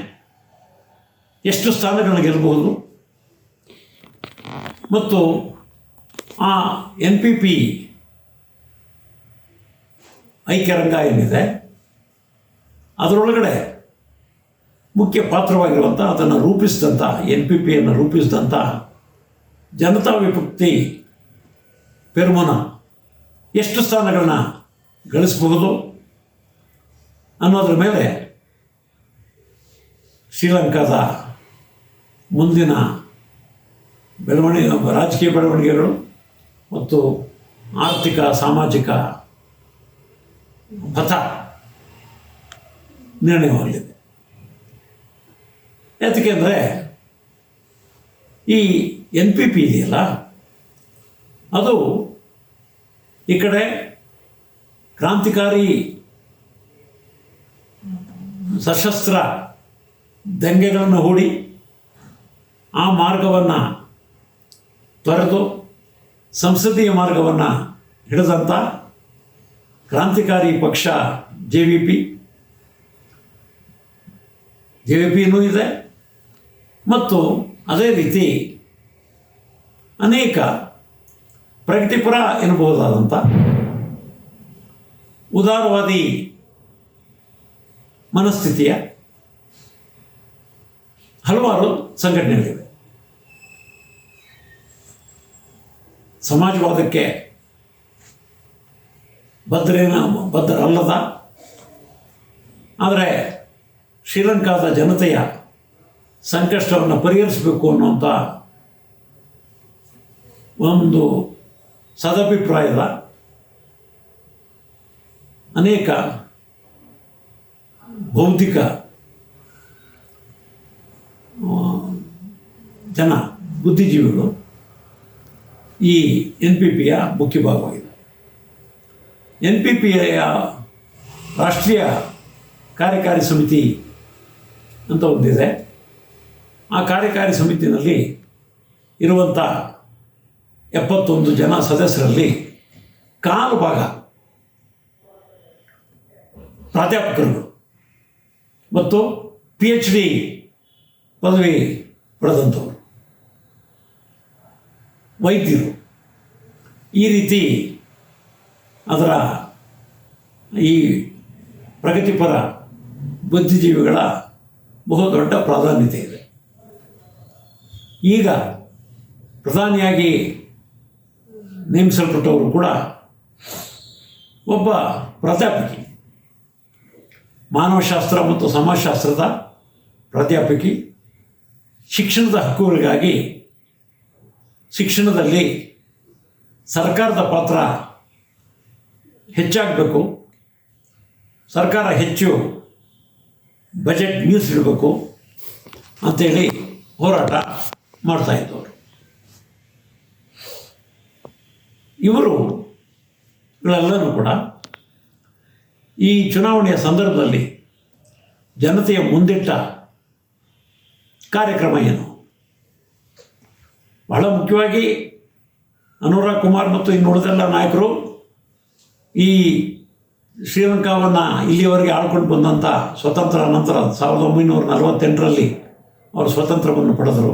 ಎಷ್ಟು ಸ್ಥಾನಗಳನ್ನು ಗೆಲ್ಲಬಹುದು ಮತ್ತು ಆ NPP ಐಕ್ಯರಂಗ ಏನಿದೆ ಅದರೊಳಗಡೆ ಮುಖ್ಯ ಪಾತ್ರವಾಗಿರುವಂಥ, ಅದನ್ನು ರೂಪಿಸಿದಂಥ NPPಯನ್ನು ರೂಪಿಸಿದಂಥ ಜನತಾ ವಿಮುಕ್ತಿ ಪೆರ್ಮುನ ಎಷ್ಟು ಸ್ಥಾನಗಳನ್ನ ಗಳಿಸಬಹುದು ಅನ್ನೋದ್ರ ಮೇಲೆ ಶ್ರೀಲಂಕಾದ ಮುಂದಿನ ರಾಜಕೀಯ ಬೆಳವಣಿಗೆಗಳು ಮತ್ತು ಆರ್ಥಿಕ ಸಾಮಾಜಿಕ ಪಥ ನಿರ್ಣಯವಾಗಲಿದೆ. ಯಾಕೆಂದರೆ ಈ NPP ಇದೆಯಲ್ಲ, ಅದು ಈ ಕಡೆ ಕ್ರಾಂತಿಕಾರಿ ಸಶಸ್ತ್ರ ದಂಗೆಗಳನ್ನು ಹೂಡಿ ಆ ಮಾರ್ಗವನ್ನು ತೊರೆದು ಸಂಸದೀಯ ಮಾರ್ಗವನ್ನು ಹಿಡಿದಂಥ ಕ್ರಾಂತಿಕಾರಿ ಪಕ್ಷ JVPನೂ ಇದೆ. ಮತ್ತು ಅದೇ ರೀತಿ ಅನೇಕ ಪ್ರಗತಿಪರ ಎನ್ನಬಹುದಾದಂಥ ಉದಾರವಾದಿ ಮನಸ್ಥಿತಿಯ ಹಲವಾರು ಸಂಘಟನೆಗಳಿವೆ. ಸಮಾಜವಾದಕ್ಕೆ ಬದ್ಧರಲ್ಲದ, ಆದರೆ ಶ್ರೀಲಂಕಾದ ಜನತೆಯ ಸಂಕಷ್ಟವನ್ನು ಪರಿಹರಿಸಬೇಕು ಅನ್ನುವಂಥ ಒಂದು ಸದಭಿಪ್ರಾಯದ ಅನೇಕ ಬೌದ್ಧಿಕ ಬುದ್ಧಿಜೀವಿಗಳು ಈ NPPಯ ಮುಖ್ಯ ಭಾಗವಾಗಿದೆ. NPPಯ ರಾಷ್ಟ್ರೀಯ ಕಾರ್ಯಕಾರಿ ಸಮಿತಿ ಅಂತ ಒಂದಿದೆ. ಆ ಕಾರ್ಯಕಾರಿ ಸಮಿತಿಯಲ್ಲಿ ಇರುವಂಥ 71 ಜನ ಸದಸ್ಯರಲ್ಲಿ ಕಾಲು ಭಾಗ ಪ್ರಾಧ್ಯಾಪಕರುಗಳು ಮತ್ತು PhD ಪದವಿ ಪಡೆದಂಥವರು, ವೈದ್ಯರು. ಈ ರೀತಿ ಅದರ ಈ ಪ್ರಗತಿಪರ ಬುದ್ಧಿಜೀವಿಗಳ ಬಹುದೊಡ್ಡ ಪ್ರಾಧಾನ್ಯತೆ ಇದೆ. ಈಗ ಪ್ರಧಾನಿಯಾಗಿ ನೇಮಿಸಲ್ಪಟ್ಟವರು ಕೂಡ ಒಬ್ಬ ಪ್ರಾಧ್ಯಾಪಕಿ, ಮಾನವಶಾಸ್ತ್ರ ಮತ್ತು ಸಮಾಜಶಾಸ್ತ್ರದ ಪ್ರಾಧ್ಯಾಪಕಿ. ಶಿಕ್ಷಣದ ಹಕ್ಕುಗಳಿಗಾಗಿ ಶಿಕ್ಷಣದಲ್ಲಿ ಸರ್ಕಾರದ ಪಾತ್ರ ಹೆಚ್ಚಾಗಬೇಕು, ಸರ್ಕಾರ ಹೆಚ್ಚು ಬಜೆಟ್ ಮೀಸಲಿಡಬೇಕು ಅಂಥೇಳಿ ಹೋರಾಟ ಮಾಡ್ತಾಯಿದ್ದವರು. ಇವರುಗಳೆಲ್ಲರೂ ಕೂಡ ಈ ಚುನಾವಣೆಯ ಸಂದರ್ಭದಲ್ಲಿ ಜನತೆಯ ಮುಂದಿಟ್ಟ ಕಾರ್ಯಕ್ರಮ ಏನು? ಬಹಳ ಮುಖ್ಯವಾಗಿ ಅನುರಾಗ್ ಕುಮಾರ್ ಮತ್ತು ಇನ್ನುಳಿದೆಲ್ಲ ನಾಯಕರು ಈ ಶ್ರೀಲಂಕಾವನ್ನು ಇಲ್ಲಿಯವರೆಗೆ ಆಳ್ಕೊಂಡು ಬಂದಂಥ ಸ್ವತಂತ್ರ ನಂತರ 1948ರಲ್ಲಿ ಅವರು ಸ್ವತಂತ್ರವನ್ನು ಪಡೆದರು.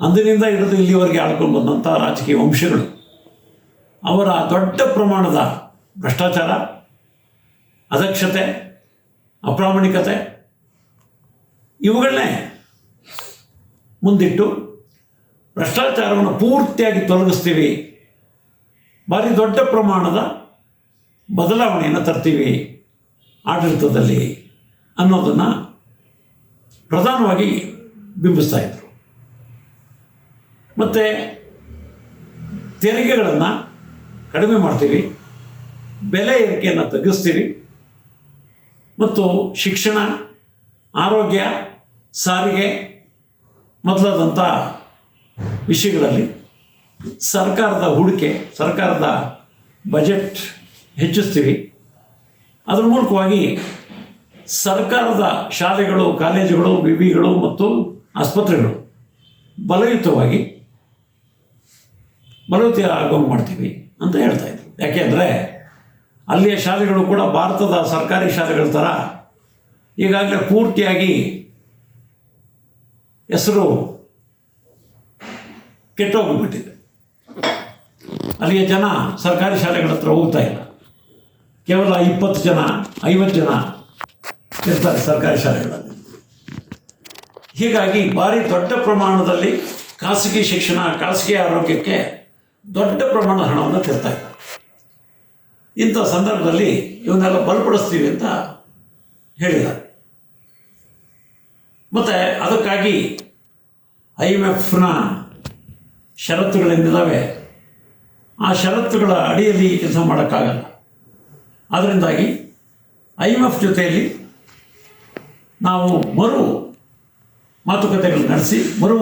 ಅಂದಿನಿಂದ ಹಿಡಿದು ಇಲ್ಲಿವರೆಗೆ ಆಳ್ಕೊಂಡು ಬಂದಂಥ ರಾಜಕೀಯ ವಂಶಗಳು ಅವರ ದೊಡ್ಡ ಪ್ರಮಾಣದ ಭ್ರಷ್ಟಾಚಾರ, ಅದಕ್ಷತೆ, ಅಪ್ರಾಮಾಣಿಕತೆ ಇವುಗಳನ್ನೇ ಮುಂದಿಟ್ಟು ಭ್ರಷ್ಟಾಚಾರವನ್ನು ಪೂರ್ತಿಯಾಗಿ ತೊಲಗಿಸ್ತೀವಿ, ಭಾರಿ ದೊಡ್ಡ ಪ್ರಮಾಣದ ಬದಲಾವಣೆಯನ್ನು ತರ್ತೀವಿ ಆಡಳಿತದಲ್ಲಿ ಅನ್ನೋದನ್ನು ಪ್ರಧಾನವಾಗಿ ಬಿಂಬಿಸ್ತಾ ಇದ್ದರು. ಮತ್ತು ತೆರಿಗೆಗಳನ್ನು ಕಡಿಮೆ ಮಾಡ್ತೀವಿ, ಬೆಲೆ ಏರಿಕೆಯನ್ನು ತಗ್ಗಿಸ್ತೀವಿ ಮತ್ತು ಶಿಕ್ಷಣ, ಆರೋಗ್ಯ, ಸಾರಿಗೆ ಮೊದಲಾದಂಥ ವಿಷಯಗಳಲ್ಲಿ ಸರ್ಕಾರದ ಹೂಡಿಕೆ, ಸರ್ಕಾರದ ಬಜೆಟ್ ಹೆಚ್ಚಿಸ್ತೀವಿ. ಅದರ ಮೂಲಕವಾಗಿ ಸರ್ಕಾರದ ಶಾಲೆಗಳು, ಕಾಲೇಜುಗಳು, ವಿವಿಗಳು ಮತ್ತು ಆಸ್ಪತ್ರೆಗಳು ಬಲಯುತವಾಗಿ ಆಗೋಂಗೆ ಮಾಡ್ತೀವಿ ಅಂತ ಹೇಳ್ತಾ ಇದ್ರು. ಯಾಕೆಂದರೆ ಅಲ್ಲಿಯ ಶಾಲೆಗಳು ಕೂಡ ಭಾರತದ ಸರ್ಕಾರಿ ಶಾಲೆಗಳ ಥರ ಈಗಾಗಲೇ ಪೂರ್ತಿಯಾಗಿ ಹೆಸರು ಕೆಟ್ಟೋಗ್ಬಿಟ್ಟಿದೆ. ಅಲ್ಲಿಯ ಜನ ಸರ್ಕಾರಿ ಶಾಲೆಗಳ ಹತ್ರ ಹೋಗ್ತಾ ಇಲ್ಲ. ಕೇವಲ 20 ಜನ 50 ಜನ ಇರ್ತಾರೆ ಸರ್ಕಾರಿ ಶಾಲೆಗಳಲ್ಲಿ. ಹೀಗಾಗಿ ಭಾರಿ ದೊಡ್ಡ ಪ್ರಮಾಣದಲ್ಲಿ ಖಾಸಗಿ ಶಿಕ್ಷಣ, ಖಾಸಗಿ ಆರೋಗ್ಯಕ್ಕೆ ದೊಡ್ಡ ಪ್ರಮಾಣದ ಹಣವನ್ನು ತೆರ್ತಾ ಇದ್ದಾರೆ. ಇಂಥ ಸಂದರ್ಭದಲ್ಲಿ ಇವನ್ನೆಲ್ಲ ಬಲಪಡಿಸ್ತೀವಿ ಅಂತ ಹೇಳಿದ್ದಾರೆ. ಮತ್ತು ಅದಕ್ಕಾಗಿ IMFನ ಷರತ್ತುಗಳೇನಿದ್ದಾವೆ ಆ ಷರತ್ತುಗಳ ಅಡಿಯಲ್ಲಿ ಕೆಲಸ ಮಾಡೋಕ್ಕಾಗಲ್ಲ. ಅದರಿಂದಾಗಿ IMF ಜೊತೆಯಲ್ಲಿ ನಾವು ಮಾತುಕತೆಗಳು ನಡೆಸಿ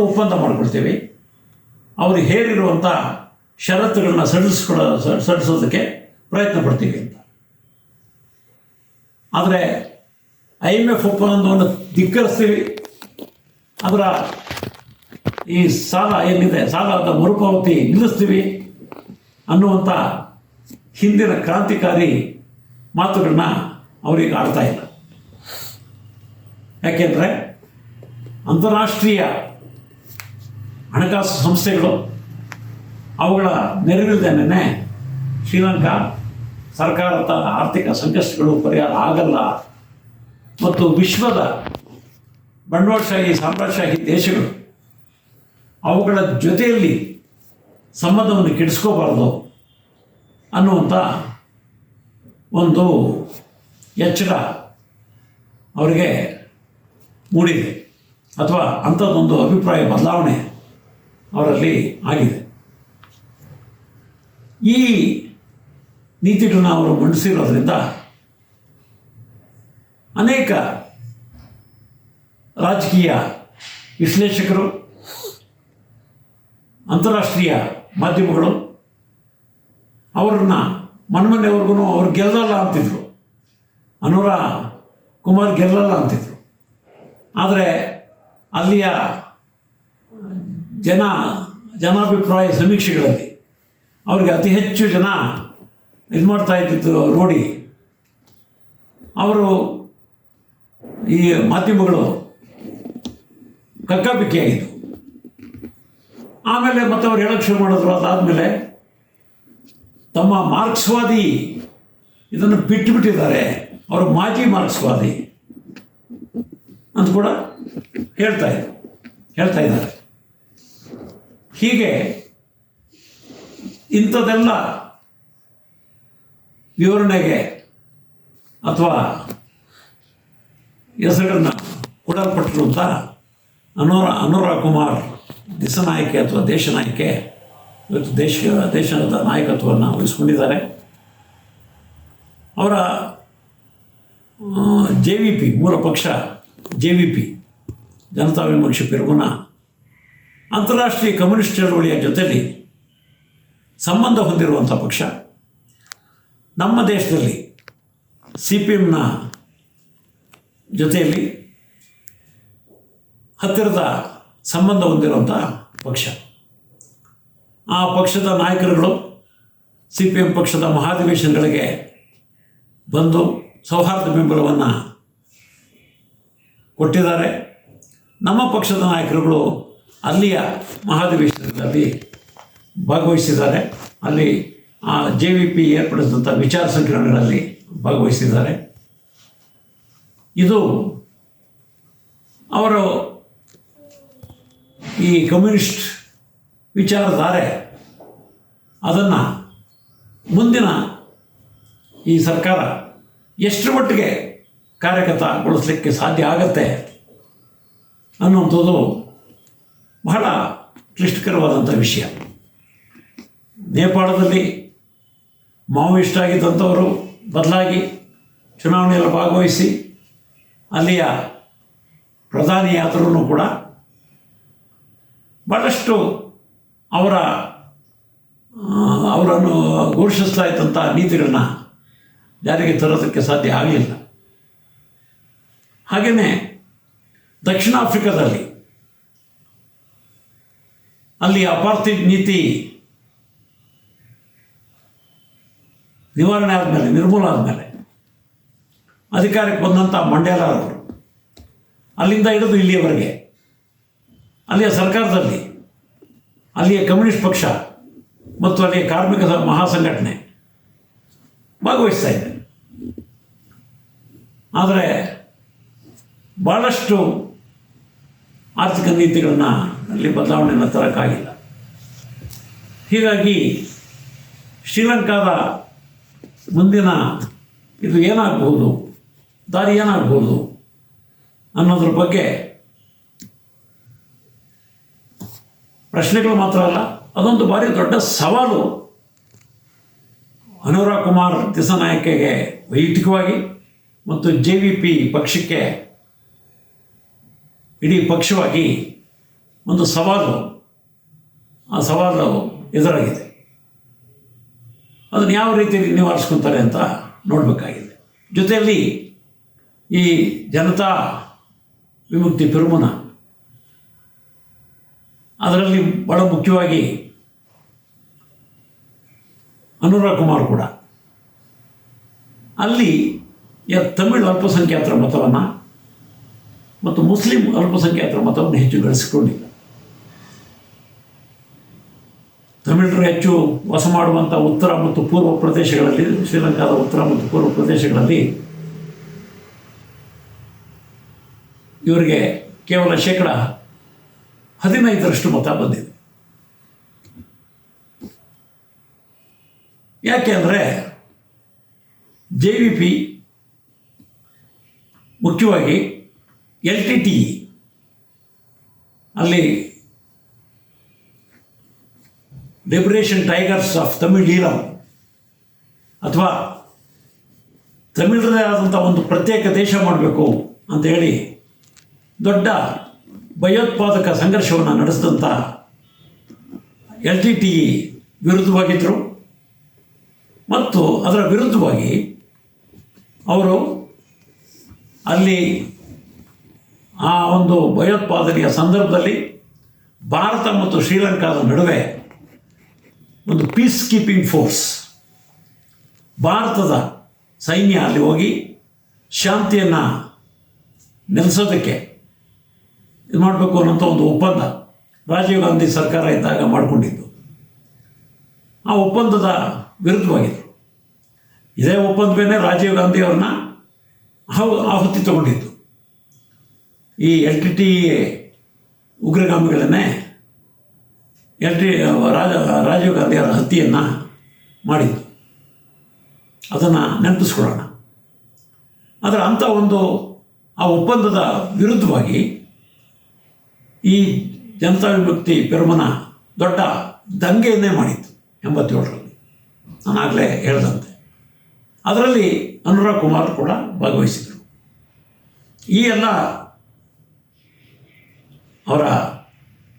ಒಪ್ಪಂದ ಮಾಡಿಕೊಳ್ತೀವಿ. ಅವರು ಹೇರಿರುವಂಥ ಷರತ್ತುಗಳನ್ನ ಸಡಿಸೋದಕ್ಕೆ ಪ್ರಯತ್ನ ಪಡ್ತೀವಿ ಅಂತ. ಆದರೆ IMF ಒಪ್ಪಂದವನ್ನು ಧಿಕ್ಕರಿಸ್ತೀವಿ, ಅದರ ಈ ಸಾಲ ಏನಿದೆ ಸಾಲದ ಮರುಪಾವತಿ ನಿಲ್ಲಿಸ್ತೀವಿ ಅನ್ನುವಂಥ ಹಿಂದಿನ ಕ್ರಾಂತಿಕಾರಿ ಮಾತುಗಳನ್ನ ಅವರಿಗೆ ಆಡ್ತಾ ಇಲ್ಲ. ಯಾಕೆಂದರೆ ಅಂತಾರಾಷ್ಟ್ರೀಯ ಹಣಕಾಸು ಸಂಸ್ಥೆಗಳು ಅವುಗಳ ನೆರವಿಲ್ಲದೇನೆ ಶ್ರೀಲಂಕಾ ಸರ್ಕಾರದ ಆರ್ಥಿಕ ಸಂಕಷ್ಟಗಳು ಪರಿಹಾರ ಆಗಲ್ಲ ಮತ್ತು ವಿಶ್ವದ ಬಂಡವಾಳಶಾಹಿ ಸಾಮ್ರಾಜ್ಯಶಾಹಿ ದೇಶಗಳು ಅವುಗಳ ಜೊತೆಯಲ್ಲಿ ಸಂಬಂಧವನ್ನು ಕೆಡಿಸ್ಕೋಬಾರ್ದು ಅನ್ನುವಂಥ ಒಂದು ಎಚ್ಚರ ಅವರಿಗೆ ಮೂಡಿದೆ, ಅಥವಾ ಅಂಥದ್ದೊಂದು ಅಭಿಪ್ರಾಯ ಬದಲಾವಣೆ ಅವರಲ್ಲಿ ಆಗಿದೆ. ಈ ನೀತಿಗಳನ್ನ ಅವರು ಮಂಡಿಸಿರೋದ್ರಿಂದ ಅನೇಕ ರಾಜಕೀಯ ವಿಶ್ಲೇಷಕರು, ಅಂತಾರಾಷ್ಟ್ರೀಯ ಮಾಧ್ಯಮಗಳು ಅವರನ್ನು ಮೊನ್ನೆವರೆಗೂ ಅವ್ರು ಗೆಲ್ಲಲ್ಲ ಅಂತಿದ್ರು, ಅನುರಾ ಕುಮಾರ್ ಗೆಲ್ಲಲ್ಲ ಅಂತಿದ್ರು. ಆದರೆ ಅಲ್ಲಿಯ ಜನಾಭಿಪ್ರಾಯ ಸಮೀಕ್ಷೆಗಳಲ್ಲಿ ಅವ್ರಿಗೆ ಅತಿ ಹೆಚ್ಚು ಜನ ಇದು ಮಾಡ್ತಾ ಇದ್ದಿದ್ದು ನೋಡಿ ಅವರು ಈ ಮಾಧ್ಯಮಗಳು ಕಕ್ಕಾಬಿಕ್ಕಿಯಾಗಿತ್ತು. ಆಮೇಲೆ ಮತ್ತೆ ಅವ್ರು ಹೇಳಕ್ಕೆ ಶುರು ಮಾಡಿದ್ರು. ಅದಾದಮೇಲೆ ತಮ್ಮ ಮಾರ್ಕ್ಸ್ವಾದಿ ಇದನ್ನು ಬಿಟ್ಟುಬಿಟ್ಟಿದ್ದಾರೆ, ಅವರು ಮಾಜಿ ಮಾರ್ಕ್ಸ್ವಾದಿ ಅಂತ ಕೂಡ ಹೇಳ್ತಾ ಇದ್ದಾರೆ. ಹೀಗೆ ಇಂಥದ್ದೆಲ್ಲ ವಿವರಣೆಗೆ ಅಥವಾ ಹೆಸರುಗಳನ್ನ ಕೊಡಲ್ಪಟ್ಟಿರುವಂಥ ಅನುರಾ ಕುಮಾರ್ ದಿಸನಾಯಕೆ ಅಥವಾ ದೇಶ ನಾಯಕೆ ಇವತ್ತು ದೇಶದ ನಾಯಕತ್ವವನ್ನು ವಹಿಸ್ಕೊಂಡಿದ್ದಾರೆ. ಅವರ JVP ಮೂಲ ಪಕ್ಷ JVP ಜನತಾ ವಿಮುಕ್ತಿ ಪೆರಗುನ ಅಂತಾರಾಷ್ಟ್ರೀಯ ಕಮ್ಯುನಿಸ್ಟ್ ಚಳವಳಿಯ ಜೊತೆಯಲ್ಲಿ ಸಂಬಂಧ ಹೊಂದಿರುವಂಥ ಪಕ್ಷ. ನಮ್ಮ ದೇಶದಲ್ಲಿ CPMನ ಜೊತೆಯಲ್ಲಿ ಹತ್ತಿರದ ಸಂಬಂಧ ಹೊಂದಿರುವಂಥ ಪಕ್ಷ. ಆ ಪಕ್ಷದ ನಾಯಕರುಗಳು CPM ಪಕ್ಷದ ಮಹಾಧಿವೇಶನಗಳಿಗೆ ಬಂದು ಸೌಹಾರ್ದ ಬೆಂಬಲವನ್ನು ಕೊಟ್ಟಿದ್ದಾರೆ. ನಮ್ಮ ಪಕ್ಷದ ನಾಯಕರುಗಳು ಅಲ್ಲಿಯ ಮಹಾಧಿವೇಶನದಲ್ಲಿ ಭಾಗವಹಿಸಿದ್ದಾರೆ. ಅಲ್ಲಿ ಆ JVP ಏರ್ಪಡಿಸಿದಂಥ ವಿಚಾರ ಸಂಕಿರಣಗಳಲ್ಲಿ ಭಾಗವಹಿಸಿದ್ದಾರೆ. ಇದು ಅವರು ಈ ಕಮ್ಯುನಿಸ್ಟ್ ವಿಚಾರಧಾರೆ ಅದನ್ನು ಮುಂದಿನ ಈ ಸರ್ಕಾರ ಎಷ್ಟರ ಮಟ್ಟಿಗೆ ಕಾರ್ಯಗತಗೊಳಿಸಲಿಕ್ಕೆ ಸಾಧ್ಯ ಆಗತ್ತೆ ಅನ್ನುವಂಥದ್ದು ಬಹಳ ಕ್ಲಿಷ್ಟಕರವಾದಂಥ ವಿಷಯ. ನೇಪಾಳದಲ್ಲಿ ಮಾವೋಯಿಸ್ಟ್ ಆಗಿದ್ದಂಥವರು ಬದಲಾಗಿ ಚುನಾವಣೆಯಲ್ಲಿ ಭಾಗವಹಿಸಿ ಅಲ್ಲಿಯ ಪ್ರಧಾನಿಯಾದರೂ ಕೂಡ ಭಾಳಷ್ಟು ಅವರನ್ನು ಘೋಷಿಸ್ತಾ ಇದ್ದಂಥ ನೀತಿಗಳನ್ನ ಜಾರಿಗೆ ತರೋದಕ್ಕೆ ಸಾಧ್ಯ ಆಗಲಿಲ್ಲ. ಹಾಗೆಯೇ ದಕ್ಷಿಣ ಆಫ್ರಿಕಾದಲ್ಲಿ ಅಲ್ಲಿ ಅಪಾರ್ಥೈಡ್ ನೀತಿ ನಿವಾರಣೆ ಆದಮೇಲೆ, ನಿರ್ಮೂಲ ಆದಮೇಲೆ ಅಧಿಕಾರಕ್ಕೆ ಬಂದಂಥ ಮಂಡೇಲಾ ಅವರು ಅಲ್ಲಿಂದ ಹಿಡಿದು ಇಲ್ಲಿಯವರೆಗೆ ಅಲ್ಲಿಯ ಸರ್ಕಾರದಲ್ಲಿ ಅಲ್ಲಿಯ ಕಮ್ಯುನಿಸ್ಟ್ ಪಕ್ಷ ಮತ್ತು ಅಲ್ಲಿಯ ಕಾರ್ಮಿಕ ಮಹಾಸಂಘಟನೆ ಭಾಗವಹಿಸ್ತಾ ಇದೆ. ಆದರೆ ಭಾಳಷ್ಟು ಆರ್ಥಿಕ ನೀತಿಗಳನ್ನ ಅಲ್ಲಿ ಬದಲಾವಣೆಯನ್ನು ತರೋಕ್ಕಾಗಿಲ್ಲ. ಹೀಗಾಗಿ ಶ್ರೀಲಂಕಾದ ಮುಂದಿನ ಇದು ಏನಾಗಬಹುದು, ದಾರಿ ಏನಾಗಬಹುದು ಅನ್ನೋದ್ರ ಬಗ್ಗೆ ಪ್ರಶ್ನೆಗಳು ಮಾತ್ರ ಅಲ್ಲ, ಅದೊಂದು ಭಾರಿ ದೊಡ್ಡ ಸವಾಲು ಅನುರಾಗ್ ಕುಮಾರ್ ದಿಸನಾಯಕೆಗೆ ವೈಯಕ್ತಿಕವಾಗಿ ಮತ್ತು JVP ಪಕ್ಷಕ್ಕೆ ಇಡೀ ಪಕ್ಷವಾಗಿ ಒಂದು ಸವಾಲು, ಆ ಸವಾಲು ಎದುರಾಗಿದೆ. ಅದನ್ನು ಯಾವ ರೀತಿಯಲ್ಲಿ ನಿವಾರಿಸ್ಕೊತಾರೆ ಅಂತ ನೋಡಬೇಕಾಗಿದೆ. ಜೊತೆಯಲ್ಲಿ ಈ ಜನತಾ ವಿಮುಕ್ತಿ ಪೆರಮುನ, ಅದರಲ್ಲಿ ಭಾಳ ಮುಖ್ಯವಾಗಿ ಅನುರಾಗ್ ಕುಮಾರ್ ಕೂಡ ಅಲ್ಲಿ ತಮಿಳು ಅಲ್ಪಸಂಖ್ಯಾತರ ಮತವನ್ನು ಮತ್ತು ಮುಸ್ಲಿಂ ಅಲ್ಪಸಂಖ್ಯಾತರ ಮತವನ್ನು ಹೆಚ್ಚು ಗಳಿಸಿಕೊಂಡಿಲ್ಲ. ತಮಿಳರು ಹೆಚ್ಚು ವಾಸ ಮಾಡುವಂಥ ಉತ್ತರ ಮತ್ತು ಪೂರ್ವ ಪ್ರದೇಶಗಳಲ್ಲಿ, ಶ್ರೀಲಂಕಾದ ಉತ್ತರ ಮತ್ತು ಪೂರ್ವ ಪ್ರದೇಶಗಳಲ್ಲಿ ಇವರಿಗೆ ಕೇವಲ 15% ಮತ ಬಂದಿದೆ. ಯಾಕೆ ಅಂದರೆ JVP ಮುಖ್ಯವಾಗಿ LTTE ಅಲ್ಲಿ ಲಿಬರೇಷನ್ ಟೈಗರ್ಸ್ ಆಫ್ ತಮಿಳೀರಂ ಅಥವಾ ತಮಿಳರದೇ ಆದಂಥ ಒಂದು ಪ್ರತ್ಯೇಕ ದೇಶ ಮಾಡಬೇಕು ಅಂತೇಳಿ ದೊಡ್ಡ ಭಯೋತ್ಪಾದಕ ಸಂಘರ್ಷವನ್ನು ನಡೆಸಿದಂಥ LTTE ವಿರುದ್ಧವಾಗಿದ್ದರು. ಮತ್ತು ಅದರ ವಿರುದ್ಧವಾಗಿ ಅವರು ಅಲ್ಲಿ ಆ ಒಂದು ಭಯೋತ್ಪಾದನೆಯ ಸಂದರ್ಭದಲ್ಲಿ ಭಾರತ ಮತ್ತು ಶ್ರೀಲಂಕಾದ ನಡುವೆ ಒಂದು ಪೀಸ್ ಕೀಪಿಂಗ್ ಫೋರ್ಸ್, ಭಾರತದ ಸೈನ್ಯ ಅಲ್ಲಿ ಹೋಗಿ ಶಾಂತಿಯನ್ನು ನೆಲೆಸೋದಕ್ಕೆ ಇದು ಮಾಡಬೇಕು ಅನ್ನೋಂಥ ಒಂದು ಒಪ್ಪಂದ ರಾಜೀವ್ ಗಾಂಧಿ ಸರ್ಕಾರ ಇದ್ದಾಗ ಮಾಡಿಕೊಂಡಿದ್ದು. ಆ ಒಪ್ಪಂದದ ವಿರುದ್ಧವಾಗಿತ್ತು. ಇದೇ ಒಪ್ಪಂದವೇ ರಾಜೀವ್ ಗಾಂಧಿ ಅವ್ರನ್ನ ಆಹುತಿ ತಗೊಂಡಿದ್ದು. ಈ LTTE ಉಗ್ರಗಾಮಿಗಳನ್ನೇ ರಾಜೀವ್ ಗಾಂಧಿ ಅವರ ಹತ್ಯೆಯನ್ನು ಮಾಡಿದ್ದು. ಅದನ್ನು ನೆನಪಿಸ್ಕೊಳ್ಳೋಣ. ಆದರೆ ಅಂಥ ಒಂದು ಆ ಒಪ್ಪಂದದ ವಿರುದ್ಧವಾಗಿ ಈ ಜನತಾ ವಿಮುಕ್ತಿ ಪೆರಮುನ ದೊಡ್ಡ ದಂಗೆಯನ್ನೇ ಮಾಡಿತ್ತು 87ರಲ್ಲಿ, ನಾನು ಆಗಲೇ ಹೇಳಿದಂತೆ. ಅದರಲ್ಲಿ ಅನುರಾಗ್ ಕುಮಾರ್ ಕೂಡ ಭಾಗವಹಿಸಿದರು. ಈ ಎಲ್ಲ ಅವರ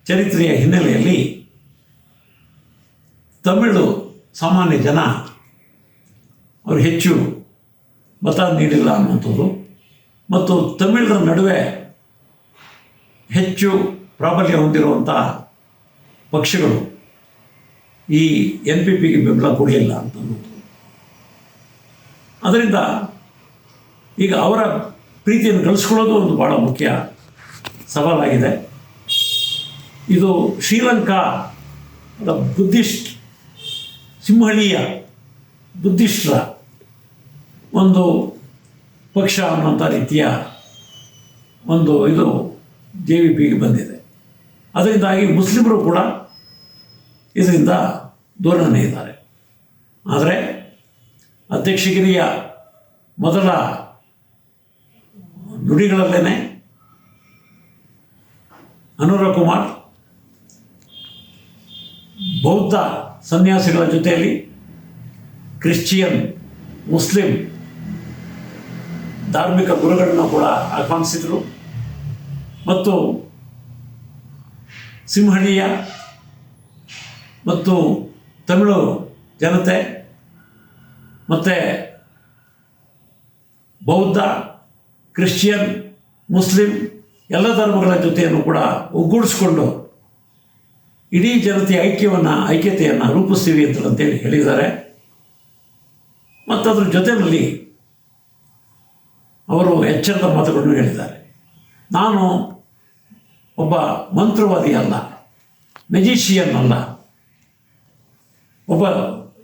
ಚರಿತ್ರೆಯ ಹಿನ್ನೆಲೆಯಲ್ಲಿ ತಮಿಳು ಸಾಮಾನ್ಯ ಜನ ಅವರು ಹೆಚ್ಚು ಮತ ನೀಡಿಲ್ಲ ಅನ್ನುವಂಥದ್ದು ಮತ್ತು ತಮಿಳರ ನಡುವೆ ಹೆಚ್ಚು ಪ್ರಾಬಲ್ಯ ಹೊಂದಿರುವಂಥ ಪಕ್ಷಗಳು ಈ NPPಗೆ ಬೆಂಬಲ ಕೊಡಲಿಲ್ಲ ಅಂತ ಅನ್ನೋದು. ಅದರಿಂದ ಈಗ ಅವರ ಪ್ರೀತಿಯನ್ನು ಗಳಿಸ್ಕೊಳ್ಳೋದು ಒಂದು ಭಾಳ ಮುಖ್ಯ ಸವಾಲಾಗಿದೆ. ಇದು ಶ್ರೀಲಂಕಾದ ಬುದ್ಧಿಸ್ಟ್ ಸಿಂಹಳೀಯ ಬುದ್ಧಿಸ್ಟರ ಒಂದು ಪಕ್ಷ ಅನ್ನುವಂಥ ರೀತಿಯ ಒಂದು ಇದು JVPಗೆ ಬಂದಿದೆ. ಅದರಿಂದಾಗಿ ಮುಸ್ಲಿಮರು ಕೂಡ ಇದರಿಂದ ದೂರನೇ ಇದ್ದಾರೆ. ಆದರೆ ಅಧ್ಯಕ್ಷಗಿರಿಯ ಮೊದಲ ನುಡಿಗಳಲ್ಲೇ ಅನುರಾಗ್ ಕುಮಾರ್ ಬೌದ್ಧ ಸನ್ಯಾಸಿಗಳ ಜೊತೆಯಲ್ಲಿ ಕ್ರಿಶ್ಚಿಯನ್, ಮುಸ್ಲಿಂ ಧಾರ್ಮಿಕ ಗುರುಗಳನ್ನು ಕೂಡ ಆಹ್ವಾನಿಸಿದರು ಮತ್ತು ಸಿಂಹಳೀಯ ಮತ್ತು ತಮಿಳು ಜನತೆ ಮತ್ತು ಬೌದ್ಧ, ಕ್ರಿಶ್ಚಿಯನ್, ಮುಸ್ಲಿಂ ಎಲ್ಲ ಧರ್ಮಗಳ ಜೊತೆಯನ್ನು ಕೂಡ ಒಗ್ಗೂಡಿಸ್ಕೊಂಡು ಇಡೀ ಜನತೆಯ ಐಕ್ಯತೆಯನ್ನು ರೂಪಿಸ್ತೀವಿ ಅಂತೇಳಿ ಹೇಳಿದ್ದಾರೆ. ಮತ್ತು ಅದರ ಜೊತೆಯಲ್ಲಿ ಅವರು ಎಚ್ಚರದ ಮಾತುಗಳನ್ನು ಹೇಳಿದ್ದಾರೆ. ನಾನು ಒಬ್ಬ ಮಂತ್ರವಾದಿ ಅಲ್ಲ, ಮೆಜಿಷಿಯನ್ ಅಲ್ಲ, ಒಬ್ಬ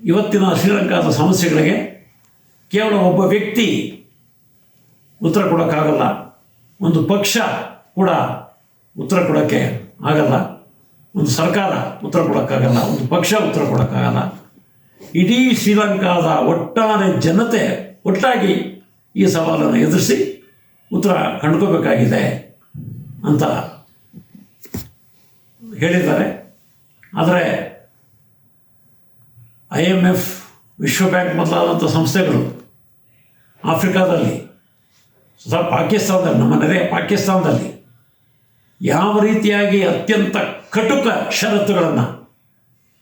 ಇವತ್ತಿನ ಶ್ರೀಲಂಕಾದ ಸಮಸ್ಯೆಗಳಿಗೆ ಕೇವಲ ಒಬ್ಬ ವ್ಯಕ್ತಿ ಉತ್ತರ ಕೊಡೋಕ್ಕಾಗಲ್ಲ, ಒಂದು ಪಕ್ಷ ಕೂಡ ಉತ್ತರ ಕೊಡೋಕ್ಕೆ ಆಗಲ್ಲ, ಒಂದು ಸರ್ಕಾರ ಉತ್ತರ ಕೊಡೋಕ್ಕಾಗಲ್ಲ, ಒಂದು ಪಕ್ಷ ಉತ್ತರ ಕೊಡೋಕ್ಕಾಗಲ್ಲ. ಇಡೀ ಶ್ರೀಲಂಕಾದ ಒಟ್ಟಾರೆ ಜನತೆ ಒಟ್ಟಾಗಿ ಈ ಸವಾಲನ್ನು ಎದುರಿಸಿ ಉತ್ತರ ಕಂಡುಕೋಬೇಕಾಗಿದೆ ಅಂತ ಹೇಳಿದ್ದಾರೆ. ಆದರೆ IMF, ವಿಶ್ವ ಬ್ಯಾಂಕ್ ಮೊದಲಾದಂಥ ಸಂಸ್ಥೆಗಳು ಆಫ್ರಿಕಾದಲ್ಲಿ, ಪಾಕಿಸ್ತಾನದಲ್ಲಿ, ನಮ್ಮ ನೆರೆಯ ಪಾಕಿಸ್ತಾನದಲ್ಲಿ ಯಾವ ರೀತಿಯಾಗಿ ಅತ್ಯಂತ ಕಟುಕ ಷರತ್ತುಗಳನ್ನು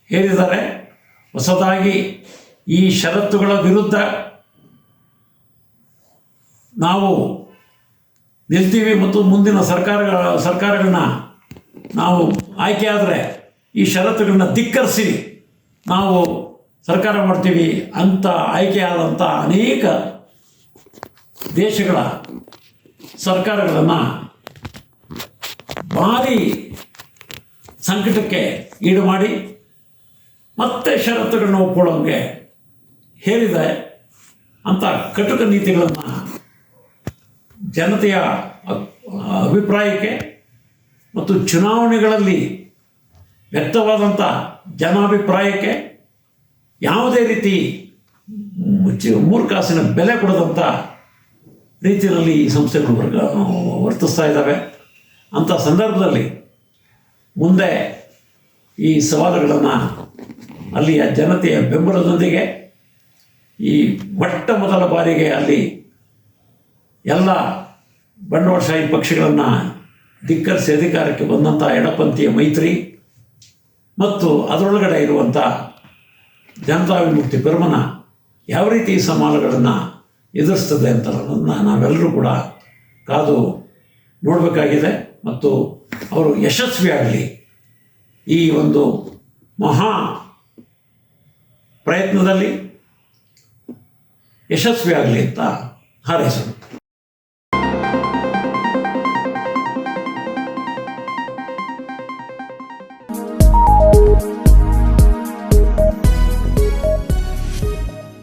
ಹೇರಿದ್ದಾರೆ. ಹೊಸದಾಗಿ ಈ ಷರತ್ತುಗಳ ವಿರುದ್ಧ ನಾವು ನಿಲ್ತೀವಿ ಮತ್ತು ಮುಂದಿನ ಸರ್ಕಾರಗಳನ್ನ ನಾವು ಆಯ್ಕೆಯಾದರೆ ಈ ಷರತ್ತುಗಳನ್ನ ಧಿಕ್ಕರಿಸಿ ನಾವು ಸರ್ಕಾರ ಮಾಡ್ತೀವಿ ಅಂತ ಆಯ್ಕೆಯಾದಂಥ ಅನೇಕ ದೇಶಗಳ ಸರ್ಕಾರಗಳನ್ನು ಭಾರಿ ಸಂಕಟಕ್ಕೆ ಈಡು ಮಾಡಿ ಮತ್ತೆ ಷರತ್ತುಗಳನ್ನ ಒಪ್ಕೊಳ್ಳೋಂಗೆ ಹೇರಿದೆ ಅಂಥ ಕಟುಕ ನೀತಿಗಳನ್ನು ಜನತೆಯ ಅಭಿಪ್ರಾಯಕ್ಕೆ ಮತ್ತು ಚುನಾವಣೆಗಳಲ್ಲಿ ವ್ಯಕ್ತವಾದಂಥ ಜನಾಭಿಪ್ರಾಯಕ್ಕೆ ಯಾವುದೇ ರೀತಿ ಮೂರ್ಖಾಸಿನ ಬೆಲೆ ಕೊಡದಂಥ ರೀತಿಯಲ್ಲಿ ಈ ಸಂಸ್ಥೆಗಳು ವರ್ತಿಸ್ತಾ ಇದ್ದಾವೆ. ಅಂಥ ಸಂದರ್ಭದಲ್ಲಿ ಮುಂದೆ ಈ ಸವಾಲುಗಳನ್ನು ಅಲ್ಲಿಯ ಜನತೆಯ ಬೆಂಬಲದೊಂದಿಗೆ ಈ ಮೊದಲ ಬಾರಿಗೆ ಅಲ್ಲಿ ಎಲ್ಲ ಬಂಡವಾಳಶಾಹಿ ಪಕ್ಷಗಳನ್ನು ಧಿಕ್ಕರಿಸಿ ಅಧಿಕಾರಕ್ಕೆ ಬಂದಂಥ ಎಡಪಂಥೀಯ ಮೈತ್ರಿ ಮತ್ತು ಅದರೊಳಗಡೆ ಇರುವಂಥ ಜನತಾ ವಿಮುಕ್ತಿ ಬೆಂಬಲ ಯಾವ ರೀತಿ ಈ ಸವಾಲುಗಳನ್ನು ಎದುರಿಸ್ತದೆ ಅಂತ ನಾವೆಲ್ಲರೂ ಕೂಡ ಕಾದು ನೋಡಬೇಕಾಗಿದೆ. ಮತ್ತು ಅವರು ಯಶಸ್ವಿಯಾಗಲಿ, ಈ ಒಂದು ಮಹಾ ಪ್ರಯತ್ನದಲ್ಲಿ ಯಶಸ್ವಿಯಾಗಲಿ ಅಂತ ಹಾರೈಸೋಣ.